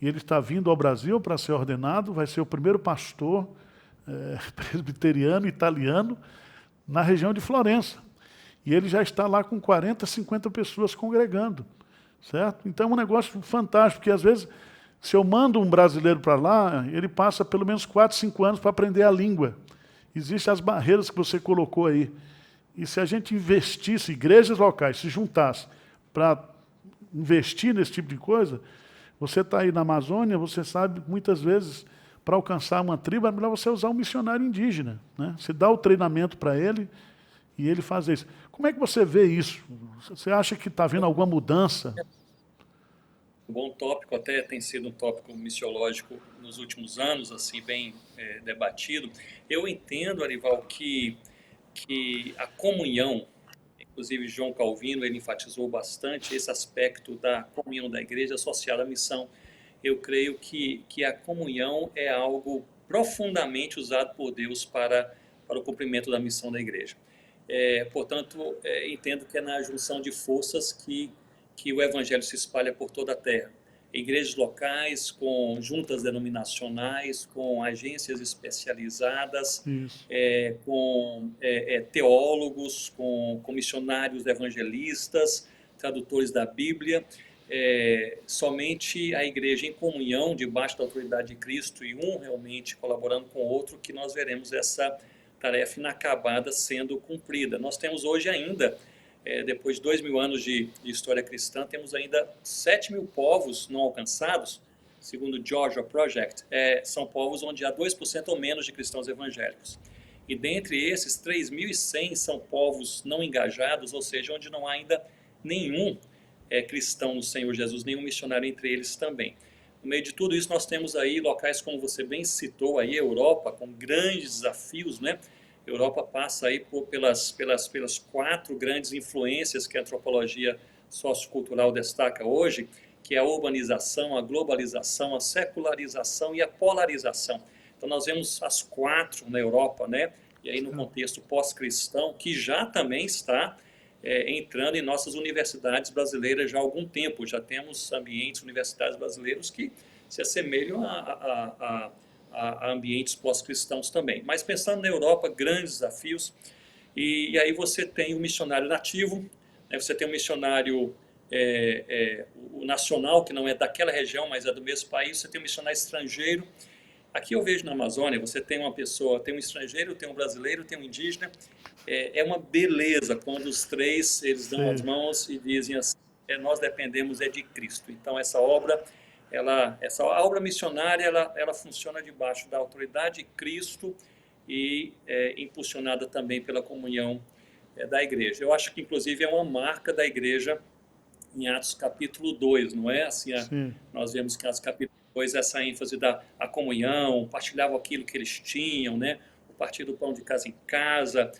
e ele está vindo ao Brasil para ser ordenado, vai ser o primeiro pastor presbiteriano italiano na região de Florença. E ele já está lá com 40, 50 pessoas congregando. Certo? Então é um negócio fantástico, porque às vezes, se eu mando um brasileiro para lá, ele passa pelo menos 4, 5 anos para aprender a língua. Existem as barreiras que você colocou aí. E se a gente investisse, igrejas locais se juntassem para investir nesse tipo de coisa, você está aí na Amazônia, você sabe, muitas vezes, para alcançar uma tribo, é melhor você usar um missionário indígena, né? Você dá o treinamento para ele e ele faz isso. Como é que você vê isso? Você acha que está havendo alguma mudança? Um bom tópico, até tem sido um tópico missiológico nos últimos anos, assim, bem debatido. Eu entendo, Arival, que a comunhão, inclusive João Calvino, ele enfatizou bastante esse aspecto da comunhão da igreja associada à missão. Eu creio que a comunhão é algo profundamente usado por Deus para o cumprimento da missão da igreja. Portanto, entendo que é na junção de forças que o evangelho se espalha por toda a terra. Igrejas locais, com juntas denominacionais, com agências especializadas, com teólogos, com missionários evangelistas, tradutores da Bíblia. Somente a igreja em comunhão, debaixo da autoridade de Cristo, e um realmente colaborando com o outro, que nós veremos essa tarefa inacabada sendo cumprida. Nós temos hoje ainda, depois de 2000 anos de história cristã, temos ainda 7.000 povos não alcançados, segundo o Georgia Project. São povos onde há 2% ou menos de cristãos evangélicos. E dentre esses, 3.100 são povos não engajados, ou seja, onde não há ainda nenhum cristão no Senhor Jesus, nenhum missionário entre eles também. No meio de tudo isso, nós temos aí locais, como você bem citou, aí, a Europa, com grandes desafios, né? A Europa passa aí pelas 4 grandes influências que a antropologia sociocultural destaca hoje, que é a urbanização, a globalização, a secularização e a polarização. Então, nós vemos as 4 na Europa, né? E aí no contexto pós-cristão, que já também está entrando em nossas universidades brasileiras já há algum tempo. Já temos ambientes universitários brasileiros que se assemelham a ambientes pós-cristãos também. Mas pensando na Europa, grandes desafios. E aí você tem o missionário nativo, né? Você tem o missionário o nacional, que não é daquela região, mas é do mesmo país. Você tem o missionário estrangeiro. Aqui eu vejo na Amazônia, você tem uma pessoa, tem um estrangeiro, tem um brasileiro, tem um indígena. É uma beleza quando os 3, eles dão as mãos e dizem assim, nós dependemos de Cristo. Então essa obra, a obra missionária, ela funciona debaixo da autoridade de Cristo e impulsionada também pela comunhão da igreja. Eu acho que inclusive é uma marca da igreja em Atos capítulo 2, não é? Assim, nós vemos que Atos capítulo 2, essa ênfase da comunhão, partilhavam aquilo que eles tinham, né? O partir do pão de casa em casa.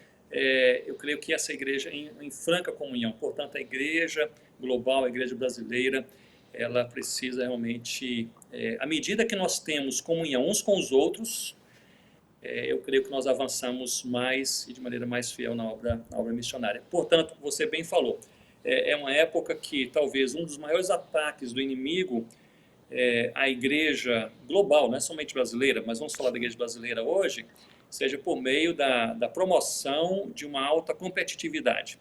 Eu creio que essa igreja em franca comunhão. Portanto, a igreja global, a igreja brasileira, ela precisa realmente, à medida que nós temos comunhão uns com os outros, eu creio que nós avançamos mais e de maneira mais fiel na obra missionária. Portanto, você bem falou, é uma época que talvez um dos maiores ataques do inimigo a igreja global, não é somente brasileira, mas vamos falar da igreja brasileira hoje, seja por meio da promoção de uma alta competitividade.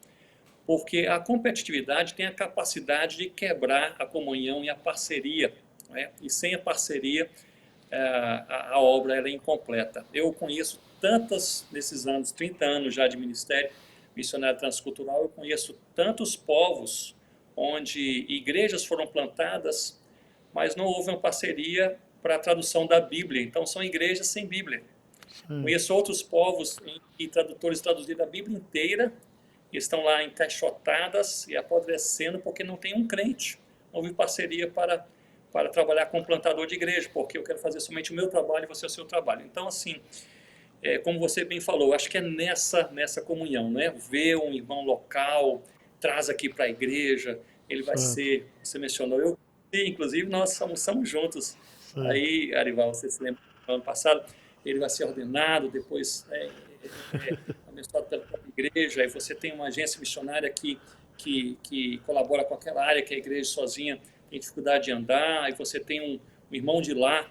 Porque a competitividade tem a capacidade de quebrar a comunhão e a parceria, né? E sem a parceria, a obra ela é incompleta. Eu conheço nesses anos, 30 anos já de ministério missionário transcultural, eu conheço tantos povos onde igrejas foram plantadas, mas não houve uma parceria para a tradução da Bíblia. Então, são igrejas sem Bíblia. Conheço outros povos em que tradutores traduziram a Bíblia inteira, estão lá encaixotadas e apodrecendo porque não tem um crente. Não houve parceria para trabalhar com um plantador de igreja, porque eu quero fazer somente o meu trabalho e você o seu trabalho. Então, assim, como você bem falou, acho que é nessa comunhão, né? Ver um irmão local, traz aqui para a igreja, ele vai ser, você mencionou, inclusive nós almoçamos juntos. Aí, Arival, você se lembra do ano passado, ele vai ser ordenado, depois abençoado pela própria igreja, aí você tem uma agência missionária que colabora com aquela área que a igreja sozinha tem dificuldade de andar, aí você tem um irmão de lá.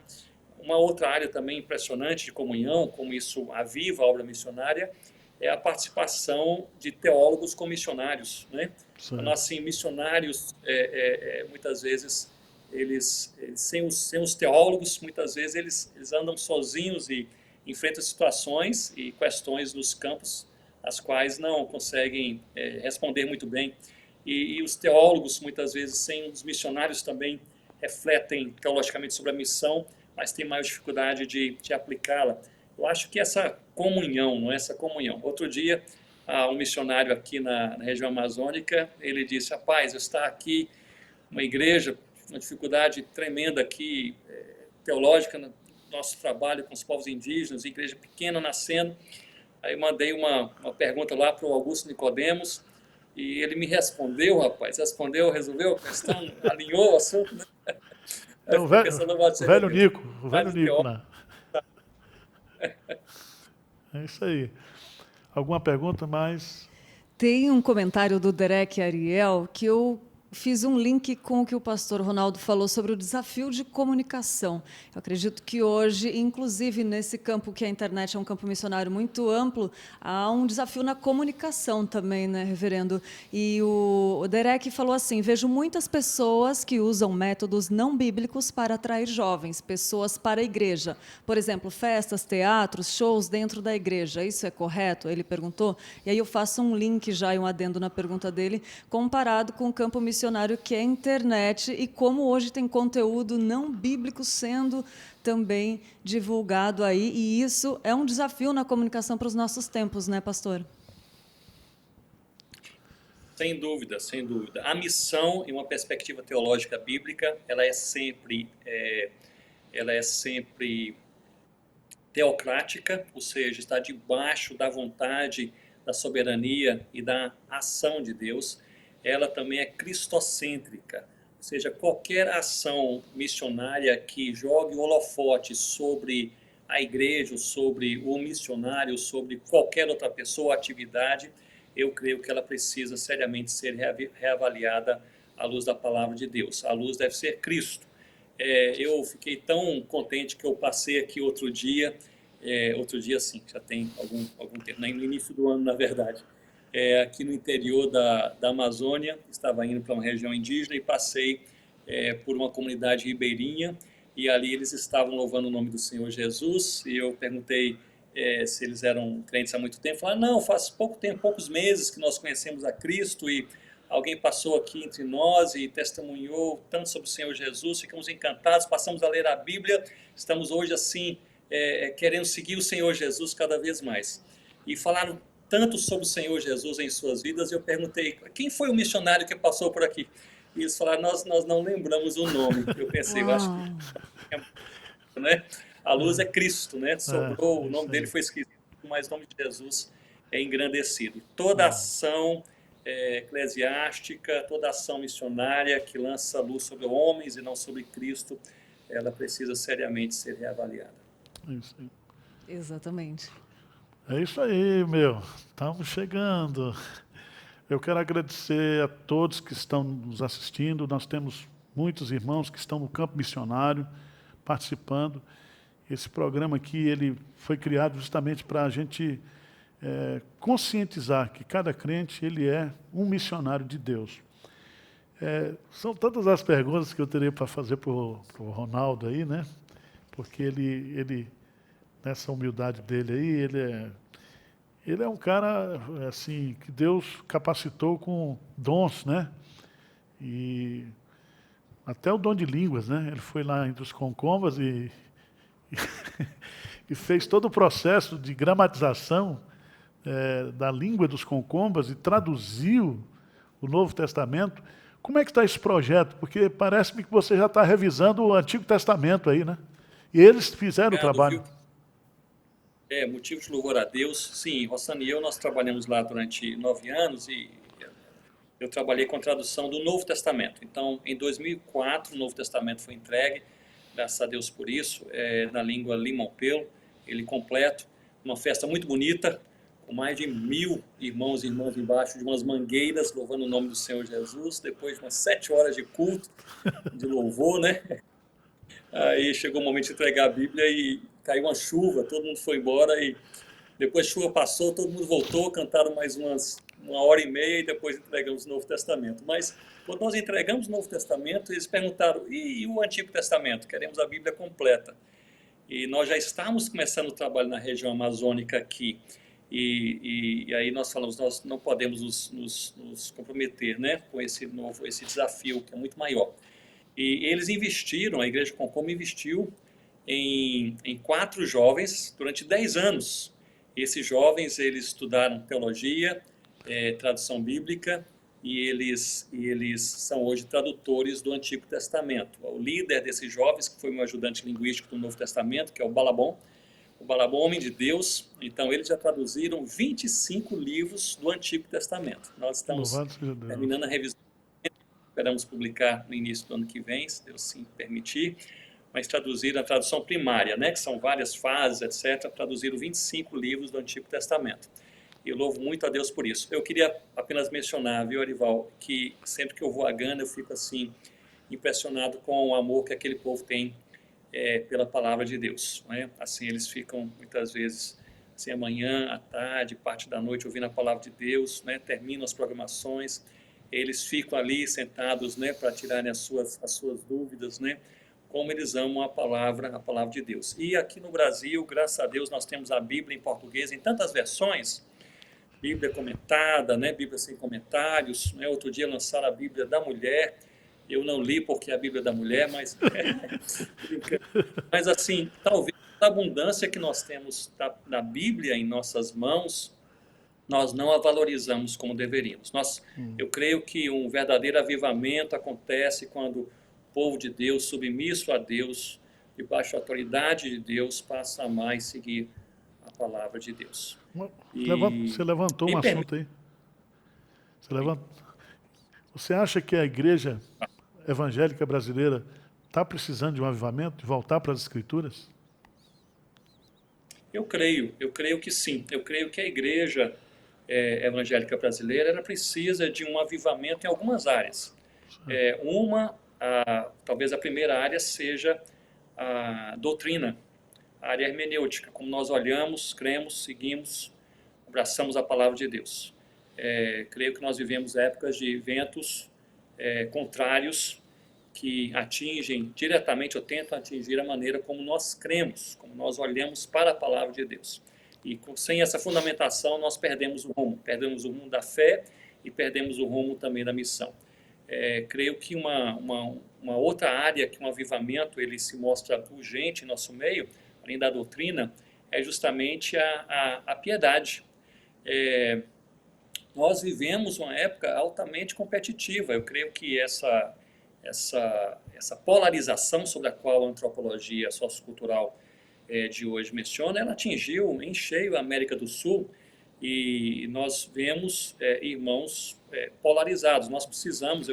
Uma outra área também impressionante de comunhão, como isso aviva a obra missionária, é a participação de teólogos com missionários, né? Então, assim, missionários, muitas vezes, eles sem os teólogos, muitas vezes eles andam sozinhos e enfrentam situações e questões nos campos, as quais não conseguem responder muito bem. E os teólogos, muitas vezes, sem os missionários também refletem teologicamente sobre a missão, mas têm mais dificuldade de aplicá-la. Eu acho que essa comunhão, não é essa comunhão. Outro dia, um missionário aqui na região amazônica, ele disse, rapaz, está aqui uma igreja, uma dificuldade tremenda aqui, teológica, no nosso trabalho com os povos indígenas, igreja pequena nascendo. Aí mandei uma pergunta lá para o Augusto Nicodemos, e ele me respondeu, rapaz, resolveu a questão, alinhou o assunto, né? É o velho Nico, né? É isso aí. Alguma pergunta mais? Tem um comentário do Derek Ariel que eu fiz um link com o que o pastor Ronaldo falou sobre o desafio de comunicação. Eu acredito que hoje, inclusive nesse campo que a internet é um campo missionário muito amplo, há um desafio na comunicação também, né, reverendo? E o Derek falou assim, vejo muitas pessoas que usam métodos não bíblicos para atrair jovens, pessoas para a igreja. Por exemplo, festas, teatros, shows dentro da igreja. Isso é correto? Ele perguntou. E aí eu faço um link já e um adendo na pergunta dele, comparado com o campo missionário que é a internet e como hoje tem conteúdo não bíblico sendo também divulgado aí, e isso é um desafio na comunicação para os nossos tempos, né, pastor? Sem dúvida, sem dúvida. A missão, em uma perspectiva teológica bíblica, ela é sempre teocrática, ou seja, está debaixo da vontade, da soberania e da ação de Deus. Ela também é cristocêntrica, ou seja, qualquer ação missionária que jogue o holofote sobre a igreja, sobre o missionário, sobre qualquer outra pessoa ou atividade, eu creio que ela precisa seriamente ser reavaliada à luz da palavra de Deus. A luz deve ser Cristo. Eu fiquei tão contente que eu passei aqui outro dia sim, já tem algum tempo, no início do ano, na verdade. Aqui no interior da Amazônia, estava indo para uma região indígena e passei por uma comunidade ribeirinha, e ali eles estavam louvando o nome do Senhor Jesus, e eu perguntei se eles eram crentes há muito tempo. Falaram, não, faz pouco tempo, poucos meses que nós conhecemos a Cristo, e alguém passou aqui entre nós e testemunhou tanto sobre o Senhor Jesus, ficamos encantados, passamos a ler a Bíblia, estamos hoje assim, querendo seguir o Senhor Jesus cada vez mais. E falaram tanto sobre o Senhor Jesus em suas vidas, eu perguntei, quem foi o missionário que passou por aqui? E eles falaram, nós não lembramos o nome. Eu pensei, eu acho que né? A luz é Cristo, né? Sobrou, o nome dele foi esquecido, mas o nome de Jesus é engrandecido. Toda ação eclesiástica, toda ação missionária que lança luz sobre homens e não sobre Cristo, ela precisa seriamente ser reavaliada. Isso aí. Exatamente. É isso aí, meu. Estamos chegando. Eu quero agradecer a todos que estão nos assistindo. Nós temos muitos irmãos que estão no campo missionário participando. Esse programa aqui ele foi criado justamente para a gente conscientizar que cada crente ele é um missionário de Deus. São tantas as perguntas que eu teria para fazer para o Ronaldo aí, né? Porque ele, nessa humildade dele aí, ele é um cara assim que Deus capacitou com dons, né? E até o dom de línguas, né? Ele foi lá entre os concombas e fez todo o processo de gramatização da língua dos concombas e traduziu o Novo Testamento. Como é que está esse projeto? Porque parece-me que você já está revisando o Antigo Testamento aí, né? E eles fizeram o trabalho. Motivo de louvor a Deus. Sim, Rossana e eu, nós trabalhamos lá durante 9 anos e eu trabalhei com a tradução do Novo Testamento. Então, em 2004, o Novo Testamento foi entregue, graças a Deus por isso, na língua limão-pelo, ele completo, uma festa muito bonita, com mais de 1000 irmãos e irmãs embaixo de umas mangueiras, louvando o nome do Senhor Jesus, depois de umas 7 horas de culto, de louvor, né? Aí chegou o momento de entregar a Bíblia e caiu uma chuva, todo mundo foi embora e depois a chuva passou, todo mundo voltou, cantaram mais uma hora e meia e depois entregamos o Novo Testamento. Mas quando nós entregamos o Novo Testamento, eles perguntaram, e o Antigo Testamento? Queremos a Bíblia completa. E nós já estávamos começando o trabalho na região amazônica aqui. E aí nós falamos, nós não podemos nos comprometer, né, com esse desafio que é muito maior. E eles investiram, a Igreja Concom investiu em 4 jovens durante 10 anos. Esses jovens, eles estudaram teologia, tradução bíblica, e eles são hoje tradutores do Antigo Testamento. O líder desses jovens, que foi meu ajudante linguístico do Novo Testamento, que é o Balabon, homem de Deus, então eles já traduziram 25 livros do Antigo Testamento. Nós estamos terminando a revisão, esperamos publicar no início do ano que vem, se Deus sim permitir, mas traduziram a tradução primária, né, que são várias fases, etc., traduziram 25 livros do Antigo Testamento. E eu louvo muito a Deus por isso. Eu queria apenas mencionar, viu, Arival, que sempre que eu vou a Gana, eu fico assim, impressionado com o amor que aquele povo tem pela palavra de Deus, né? Assim, eles ficam muitas vezes assim, amanhã, à tarde, parte da noite ouvindo a palavra de Deus, né? Terminam as programações, eles ficam ali sentados, né, para tirarem as suas dúvidas, né? Como eles amam a palavra de Deus. E aqui no Brasil, graças a Deus, nós temos a Bíblia em português em tantas versões, Bíblia comentada, né? Bíblia sem comentários, né? Outro dia lançaram a Bíblia da Mulher. Eu não li porque é a Bíblia da Mulher, mas assim, talvez a abundância que nós temos da Bíblia em nossas mãos, nós não a valorizamos como deveríamos. Eu creio que um verdadeiro avivamento acontece quando o povo de Deus, submisso a Deus, debaixo da autoridade de Deus, passa a amar e seguir a palavra de Deus. Você levantou um assunto aí. Você acha que a igreja evangélica brasileira está precisando de um avivamento, de voltar para as Escrituras? Eu creio que sim. Eu creio que a igreja evangélica brasileira ela precisa de um avivamento em algumas áreas. Talvez a primeira área seja a doutrina, a área hermenêutica, como nós olhamos, cremos, seguimos, abraçamos a palavra de Deus. Creio que nós vivemos épocas de ventos contrários que atingem diretamente ou tentam atingir a maneira como nós cremos, como nós olhamos para a palavra de Deus. E sem essa fundamentação nós perdemos o rumo da fé e perdemos o rumo também da missão. Creio que uma outra área que um avivamento ele se mostra urgente em nosso meio, além da doutrina, é justamente a piedade. Nós vivemos uma época altamente competitiva. Eu creio que essa polarização sobre a qual a antropologia sociocultural de hoje menciona, ela atingiu em cheio a América do Sul e nós vemos irmãos polarizados. Nós precisamos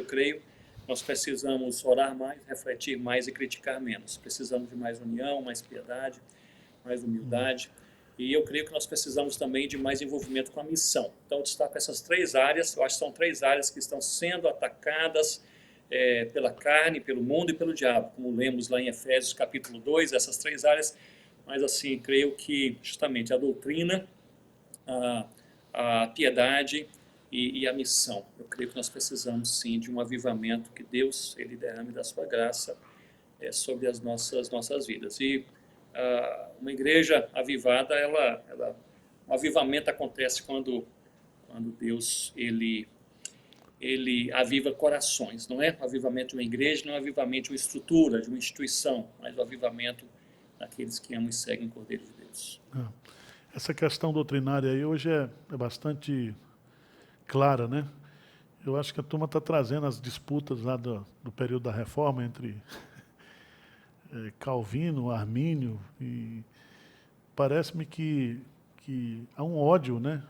orar mais, refletir mais e criticar menos. Precisamos de mais união, mais piedade, mais humildade. E eu creio que nós precisamos também de mais envolvimento com a missão. Então, eu destaco essas 3 áreas. Eu acho que são 3 áreas que estão sendo atacadas pela carne, pelo mundo e pelo diabo, como lemos lá em Efésios capítulo 2, essas 3 áreas, mas assim, creio que justamente a doutrina, a piedade e a missão. Eu creio que nós precisamos sim de um avivamento que Deus ele derrame da sua graça sobre as nossas vidas. E uma igreja avivada, o avivamento acontece quando Deus ele aviva corações, não é o avivamento de uma igreja, não é o avivamento de uma estrutura, de uma instituição, mas o avivamento daqueles que amam e seguem o Cordeiro de Deus. Essa questão doutrinária aí hoje é bastante clara, né? Eu acho que a turma está trazendo as disputas lá do período da Reforma entre Calvino, Armínio, e parece-me que há um ódio, né?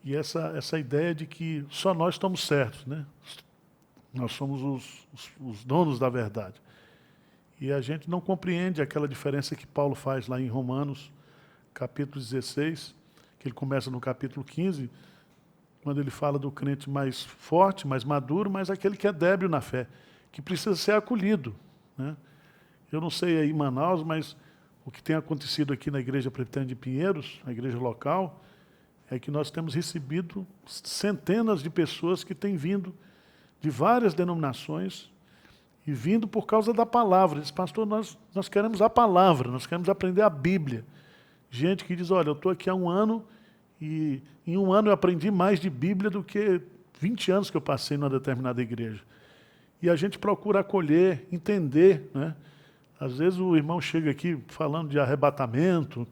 E essa ideia de que só nós estamos certos, né? Nós somos os donos da verdade. E a gente não compreende aquela diferença que Paulo faz lá em Romanos, capítulo 16, que ele começa no capítulo 15, quando ele fala do crente mais forte, mais maduro, mas aquele que é débil na fé, que precisa ser acolhido, né? Eu não sei aí em Manaus, mas o que tem acontecido aqui na Igreja Presbiteriana de Pinheiros, a igreja local, é que nós temos recebido centenas de pessoas que têm vindo de várias denominações e vindo por causa da palavra. Diz, pastor, nós queremos a palavra, nós queremos aprender a Bíblia. Gente que diz, olha, eu estou aqui há 1 ano e em 1 ano eu aprendi mais de Bíblia do que 20 anos que eu passei numa determinada igreja. E a gente procura acolher, entender, né? Às vezes o irmão chega aqui falando de arrebatamento.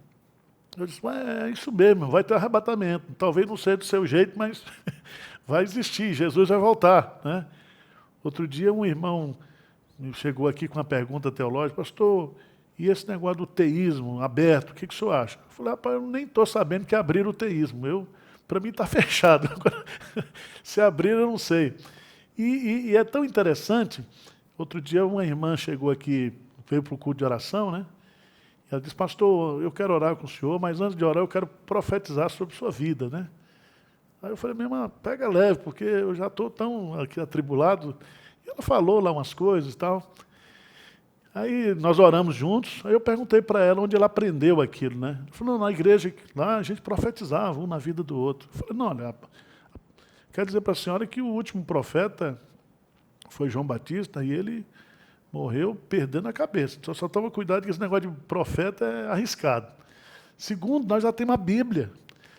Eu disse, é isso mesmo, vai ter arrebatamento. Talvez não seja do seu jeito, mas vai existir, Jesus vai voltar, né? Outro dia um irmão chegou aqui com uma pergunta teológica, pastor, e esse negócio do teísmo aberto, o que o senhor acha? Eu falei, rapaz, eu nem estou sabendo que abriram o teísmo. Para mim está fechado. Se abrir, eu não sei. E é tão interessante, outro dia uma irmã chegou aqui, veio para o culto de oração, né? Ela disse, pastor, eu quero orar com o senhor, mas antes de orar eu quero profetizar sobre sua vida, né? Aí eu falei, minha irmã, pega leve, porque eu já estou tão aqui atribulado. E ela falou lá umas coisas e tal. Aí nós oramos juntos, aí eu perguntei para ela onde ela aprendeu aquilo, né? Ela falou, na igreja, lá a gente profetizava um na vida do outro. Eu falei, não, olha, quero dizer para a senhora que o último profeta foi João Batista e ele morreu perdendo a cabeça. Só toma cuidado que esse negócio de profeta é arriscado. Segundo, nós já temos a Bíblia.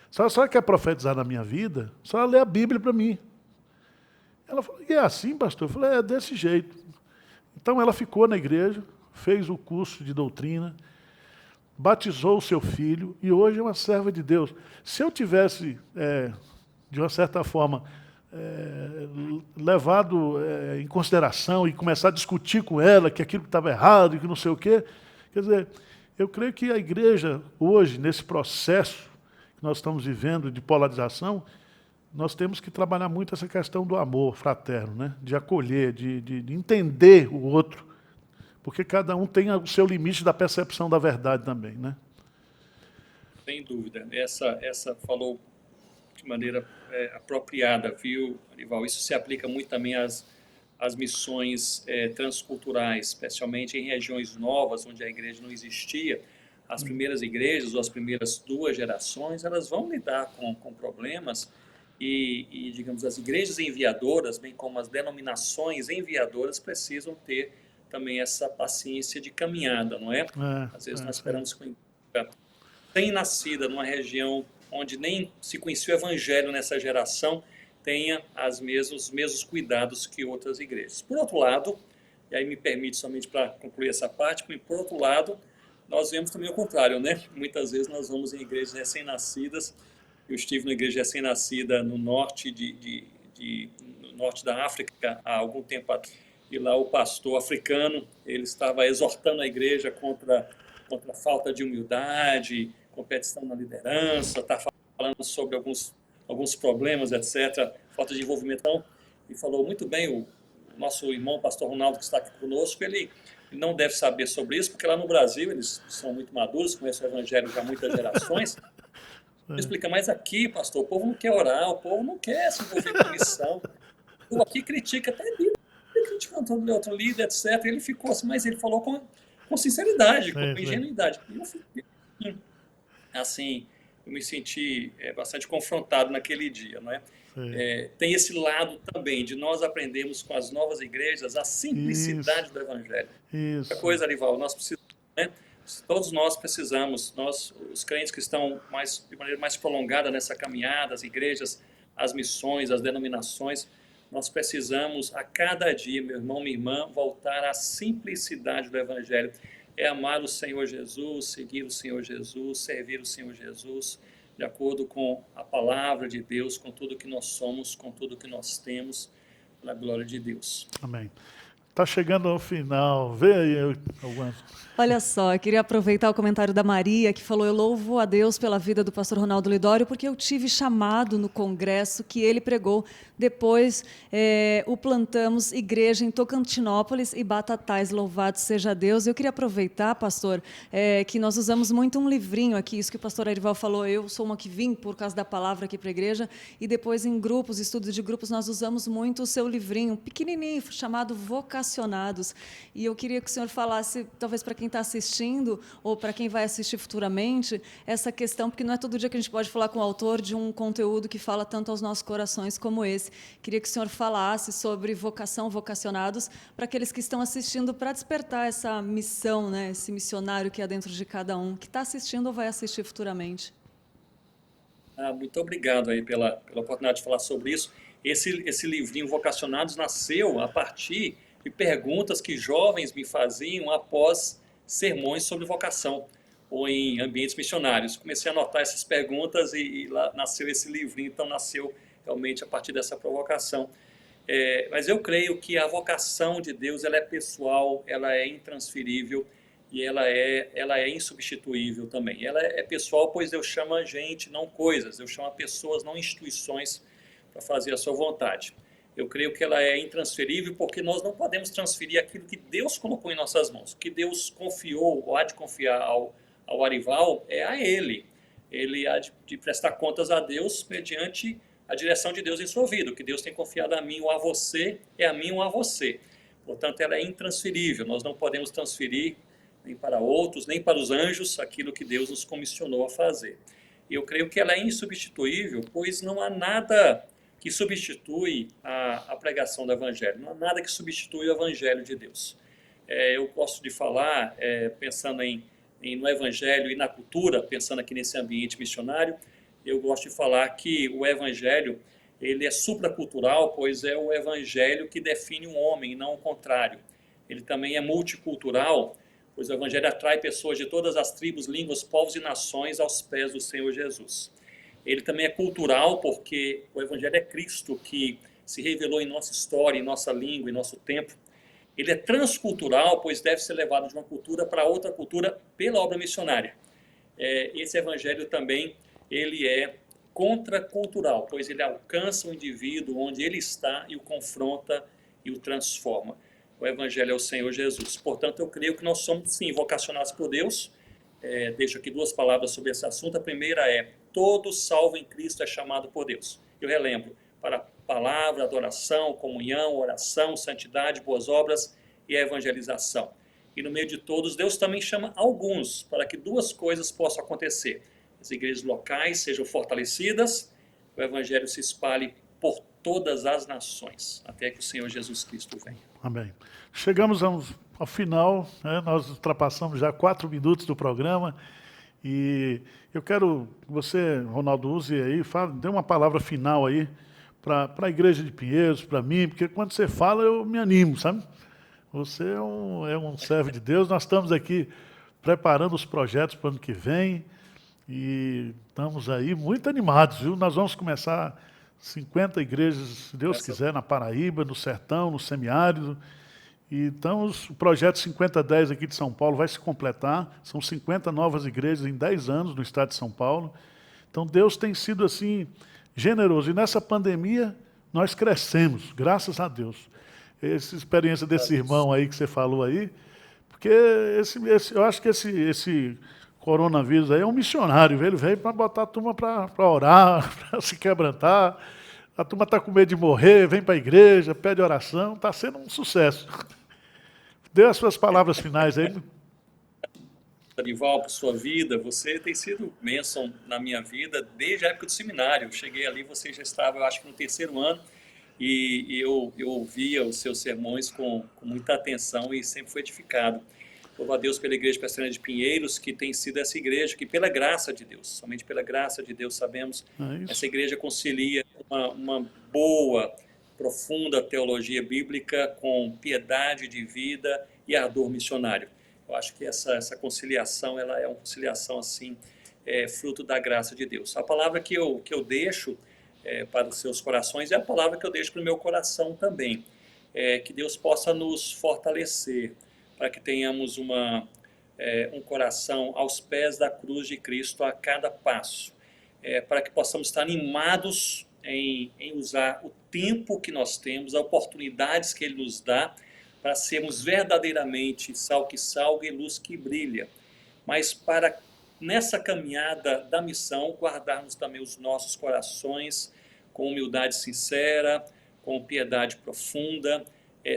Se a senhora quer profetizar na minha vida, a senhora lê a Bíblia para mim. Ela falou, e é assim, pastor? Eu falei, é desse jeito. Então ela ficou na igreja, fez o curso de doutrina, batizou o seu filho e hoje é uma serva de Deus. Se eu tivesse, de uma certa forma, levado em consideração e começar a discutir com ela que aquilo estava errado e que não sei o quê, quer dizer, eu creio que a igreja hoje, nesse processo que nós estamos vivendo de polarização, nós temos que trabalhar muito essa questão do amor fraterno, né? De acolher, de entender o outro, porque cada um tem o seu limite da percepção da verdade também, né? Sem dúvida. Essa falou de maneira apropriada, viu, Arival? Isso se aplica muito também às missões transculturais, especialmente em regiões novas, onde a igreja não existia. As primeiras igrejas, ou as primeiras 2 gerações, elas vão lidar com problemas e, digamos, as igrejas enviadoras, bem como as denominações enviadoras, precisam ter também essa paciência de caminhada, não é? Às vezes nós esperamos que recém-nascida numa região onde nem se conhecia o evangelho nessa geração, tenha os mesmos cuidados que outras igrejas. Por outro lado, e aí me permite somente para concluir essa parte, por outro lado, nós vemos também o contrário, né? Muitas vezes nós vamos em igrejas recém-nascidas. Eu estive na igreja recém-nascida no norte no norte da África há algum tempo atrás, e lá o pastor africano, ele estava exortando a igreja contra a falta de humildade, competição na liderança, está falando sobre alguns problemas, etc., falta de envolvimento. E falou muito bem o nosso irmão, pastor Ronaldo, que está aqui conosco, ele não deve saber sobre isso, porque lá no Brasil eles são muito maduros, conhecem o evangelho já há muitas gerações. Ele explica, mas aqui, pastor, o povo não quer orar, o povo não quer se envolver com missão. O povo aqui critica até a Bíblia, criticando outro líder, etc. Ele ficou assim, mas ele falou com sinceridade, com ingenuidade. E eu fiquei, assim, eu me senti bastante confrontado naquele dia, não é? Tem esse lado também de nós aprendermos com as novas igrejas a simplicidade do Evangelho. Outra coisa, Arival, nós precisamos, né? Todos nós precisamos, os crentes que estão de maneira mais prolongada nessa caminhada, as igrejas, as missões, as denominações, nós precisamos a cada dia, meu irmão, minha irmã, voltar à simplicidade do Evangelho. É amar o Senhor Jesus, seguir o Senhor Jesus, servir o Senhor Jesus, de acordo com a palavra de Deus, com tudo que nós somos, com tudo que nós temos, pela glória de Deus. Amém. Está chegando ao final. Vê aí algumas. Olha só, eu queria aproveitar o comentário da Maria, que falou: eu louvo a Deus pela vida do pastor Ronaldo Lidório, porque eu tive chamado no congresso que ele pregou. Depois o plantamos igreja em Tocantinópolis e Batatais, louvado seja Deus. Eu queria aproveitar, pastor, que nós usamos muito um livrinho aqui, isso que o pastor Arival falou, eu sou uma que vim por causa da palavra aqui para a igreja, e depois em grupos, estudos de grupos, nós usamos muito o seu livrinho, pequenininho, chamado Vocacionados. E eu queria que o senhor falasse, talvez para quem está assistindo, ou para quem vai assistir futuramente, essa questão, porque não é todo dia que a gente pode falar com o autor de um conteúdo que fala tanto aos nossos corações como esse. Queria que o senhor falasse sobre vocação, vocacionados, para aqueles que estão assistindo, para despertar essa missão, né, esse missionário que há dentro de cada um, que está assistindo ou vai assistir futuramente. Muito obrigado aí pela oportunidade de falar sobre isso. Esse livrinho Vocacionados nasceu a partir de perguntas que jovens me faziam após sermões sobre vocação ou em ambientes missionários. Comecei a anotar essas perguntas e lá nasceu esse livrinho, então nasceu realmente a partir dessa provocação. Mas eu creio que a vocação de Deus ela é pessoal, ela é intransferível e ela é insubstituível também. Ela é pessoal, pois Deus chama gente, não coisas. Deus chama pessoas, não instituições, para fazer a sua vontade. Eu creio que ela é intransferível porque nós não podemos transferir aquilo que Deus colocou em nossas mãos. O que Deus confiou ou há de confiar ao Arival é a ele. Ele há de prestar contas a Deus mediante a direção de Deus em sua vida. O que Deus tem confiado a mim ou a você é a mim ou a você. Portanto, ela é intransferível. Nós não podemos transferir nem para outros, nem para os anjos, aquilo que Deus nos comissionou a fazer. E eu creio que ela é insubstituível, pois não há nada que substitui a pregação do Evangelho. Não há nada que substitui o Evangelho de Deus. Eu gosto de falar, pensando no Evangelho e na cultura, pensando aqui nesse ambiente missionário, eu gosto de falar que o Evangelho ele é supracultural, pois é o Evangelho que define um homem, e não o contrário. Ele também é multicultural, pois o Evangelho atrai pessoas de todas as tribos, línguas, povos e nações aos pés do Senhor Jesus. Ele também é cultural, porque o Evangelho é Cristo que se revelou em nossa história, em nossa língua, em nosso tempo. Ele é transcultural, pois deve ser levado de uma cultura para outra cultura pela obra missionária. Esse Evangelho também ele é contracultural, pois ele alcança o indivíduo onde ele está e o confronta e o transforma. O Evangelho é o Senhor Jesus. Portanto, eu creio que nós somos, sim, vocacionados por Deus. Deixo aqui duas palavras sobre esse assunto. A primeira é: todo salvo em Cristo é chamado por Deus. Eu relembro, para palavra, adoração, comunhão, oração, santidade, boas obras e a evangelização. E no meio de todos, Deus também chama alguns para que duas coisas possam acontecer. As igrejas locais sejam fortalecidas, o Evangelho se espalhe por todas as nações, até que o Senhor Jesus Cristo venha. Amém. Chegamos ao final, né? Nós ultrapassamos já 4 minutos do programa e eu quero que você, Ronaldo, use aí, dê uma palavra final aí para a Igreja de Pinheiros, para mim, porque quando você fala eu me animo, sabe? Você é um servo de Deus, nós estamos aqui preparando os projetos para o ano que vem e estamos aí muito animados, viu? Nós vamos começar 50 igrejas, se Deus quiser, na Paraíba, no Sertão, no Semiárido. E então, o projeto 5010 aqui de São Paulo vai se completar. São 50 novas igrejas em 10 anos no estado de São Paulo. Então, Deus tem sido, assim, generoso. E nessa pandemia, nós crescemos, graças a Deus. Essa experiência desse irmão aí que você falou aí, porque eu acho que esse coronavírus aí é um missionário. Ele veio para botar a turma para orar, para se quebrantar. A turma está com medo de morrer, vem para a igreja, pede oração, está sendo um sucesso. Dê as suas palavras finais aí. Arival, para sua vida, você tem sido bênção na minha vida desde a época do seminário. Eu cheguei ali, você já estava, eu acho que no 3º ano, e eu ouvia os seus sermões com muita atenção e sempre fui edificado. Louvo a Deus pela Igreja Presbiteriana de Pinheiros, que tem sido essa igreja que, pela graça de Deus, somente pela graça de Deus, sabemos, essa igreja concilia uma boa, profunda teologia bíblica com piedade de vida e ardor missionário. Eu acho que essa conciliação, ela é uma conciliação assim, fruto da graça de Deus. A palavra que eu deixo para os seus corações é a palavra que eu deixo para o meu coração também. Que Deus possa nos fortalecer, para que tenhamos um coração aos pés da cruz de Cristo a cada passo, para que possamos estar animados em usar o tempo que nós temos, as oportunidades que Ele nos dá, para sermos verdadeiramente sal que salga e luz que brilha, mas para, nessa caminhada da missão, guardarmos também os nossos corações com humildade sincera, com piedade profunda,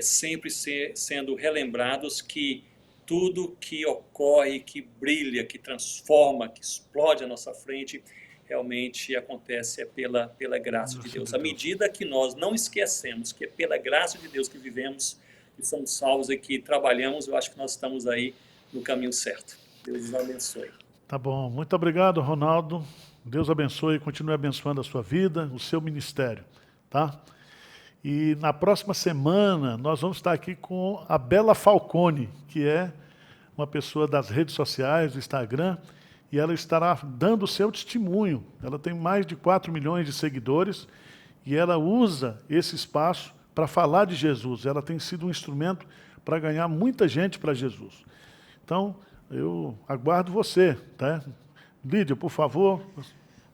sempre sendo relembrados que tudo que ocorre, que brilha, que transforma, que explode à nossa frente, realmente acontece pela graça de Deus. À medida que nós não esquecemos que é pela graça de Deus que vivemos, que somos salvos e que trabalhamos, eu acho que nós estamos aí no caminho certo. Deus os abençoe. Tá bom. Muito obrigado, Ronaldo. Deus abençoe e continue abençoando a sua vida, o seu ministério, tá? E na próxima semana nós vamos estar aqui com a Bela Falcone, que é uma pessoa das redes sociais, do Instagram, e ela estará dando o seu testemunho. Ela tem mais de 4 milhões de seguidores e ela usa esse espaço para falar de Jesus. Ela tem sido um instrumento para ganhar muita gente para Jesus. Então, eu aguardo você, tá? Lídia, por favor.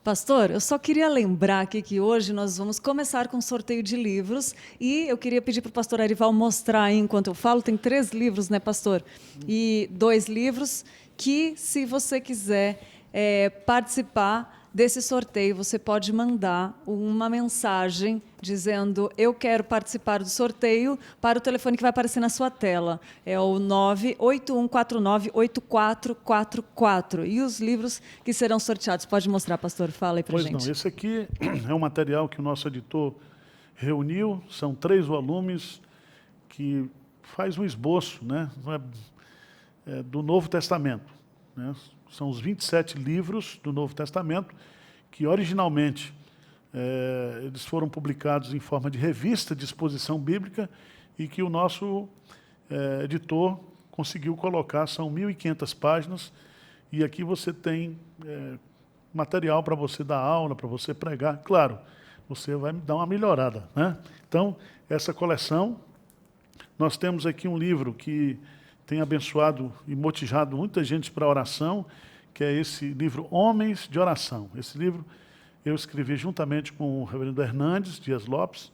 Pastor, eu só queria lembrar aqui que hoje nós vamos começar com um sorteio de livros e eu queria pedir para o pastor Arival mostrar aí enquanto eu falo. Tem 3 livros, né, pastor? E 2 livros que, se você quiser participar desse sorteio, você pode mandar uma mensagem dizendo eu quero participar do sorteio para o telefone que vai aparecer na sua tela. É o 981498444. E os livros que serão sorteados. Pode mostrar, pastor? Fala aí para gente. Pois não, esse aqui é um material que o nosso editor reuniu. São 3 volumes que faz um esboço, né, do Novo Testamento, né? São os 27 livros do Novo Testamento, que originalmente eles foram publicados em forma de revista de exposição bíblica e que o nosso editor conseguiu colocar. São 1.500 páginas e aqui você tem material para você dar aula, para você pregar. Claro, você vai dar uma melhorada, né? Então, essa coleção, nós temos aqui um livro que tem abençoado e motivado muita gente para a oração, que é esse livro Homens de Oração. Esse livro eu escrevi juntamente com o reverendo Hernandes Dias Lopes,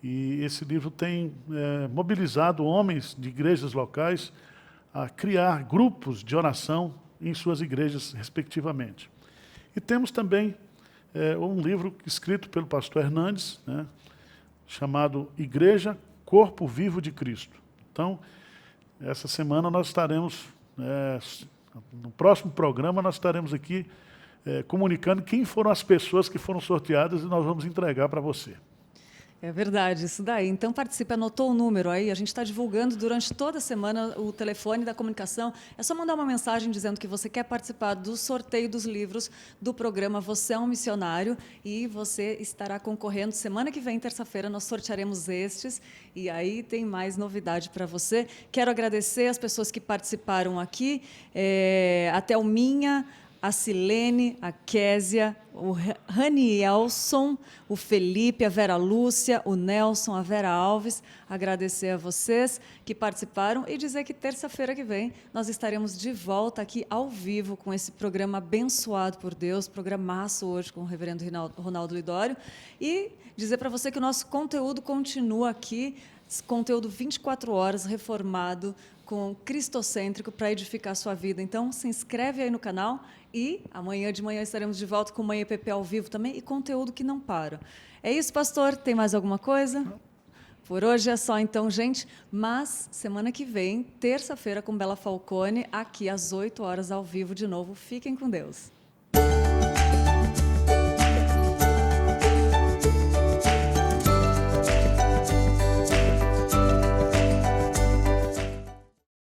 e esse livro tem mobilizado homens de igrejas locais a criar grupos de oração em suas igrejas, respectivamente. E temos também um livro escrito pelo pastor Hernandes, né, chamado Igreja, Corpo Vivo de Cristo. Então, essa semana nós estaremos, no próximo programa, nós estaremos aqui comunicando quem foram as pessoas que foram sorteadas e nós vamos entregar para você. É verdade, isso daí. Então participe, anotou o número aí, a gente está divulgando durante toda a semana o telefone da comunicação. É só mandar uma mensagem dizendo que você quer participar do sorteio dos livros do programa Você é um Missionário e você estará concorrendo. Semana que vem, terça-feira, nós sortearemos estes e aí tem mais novidade para você. Quero agradecer as pessoas que participaram aqui, a Thelminha, a Silene, a Késia, o Ranielson, o Felipe, a Vera Lúcia, o Nelson, a Vera Alves. Agradecer a vocês que participaram e dizer que terça-feira que vem nós estaremos de volta aqui ao vivo com esse programa abençoado por Deus, programaço hoje com o reverendo Ronaldo Lidório. E dizer para você que o nosso conteúdo continua aqui, conteúdo 24 horas, reformado, com cristocêntrico para edificar a sua vida. Então, se inscreve aí no canal e amanhã de manhã estaremos de volta com Manhã EPP ao vivo também e conteúdo que não para. É isso, pastor? Tem mais alguma coisa? Por hoje é só então, gente, mas semana que vem, terça-feira, com Bela Falcone, aqui às 8 horas ao vivo de novo. Fiquem com Deus.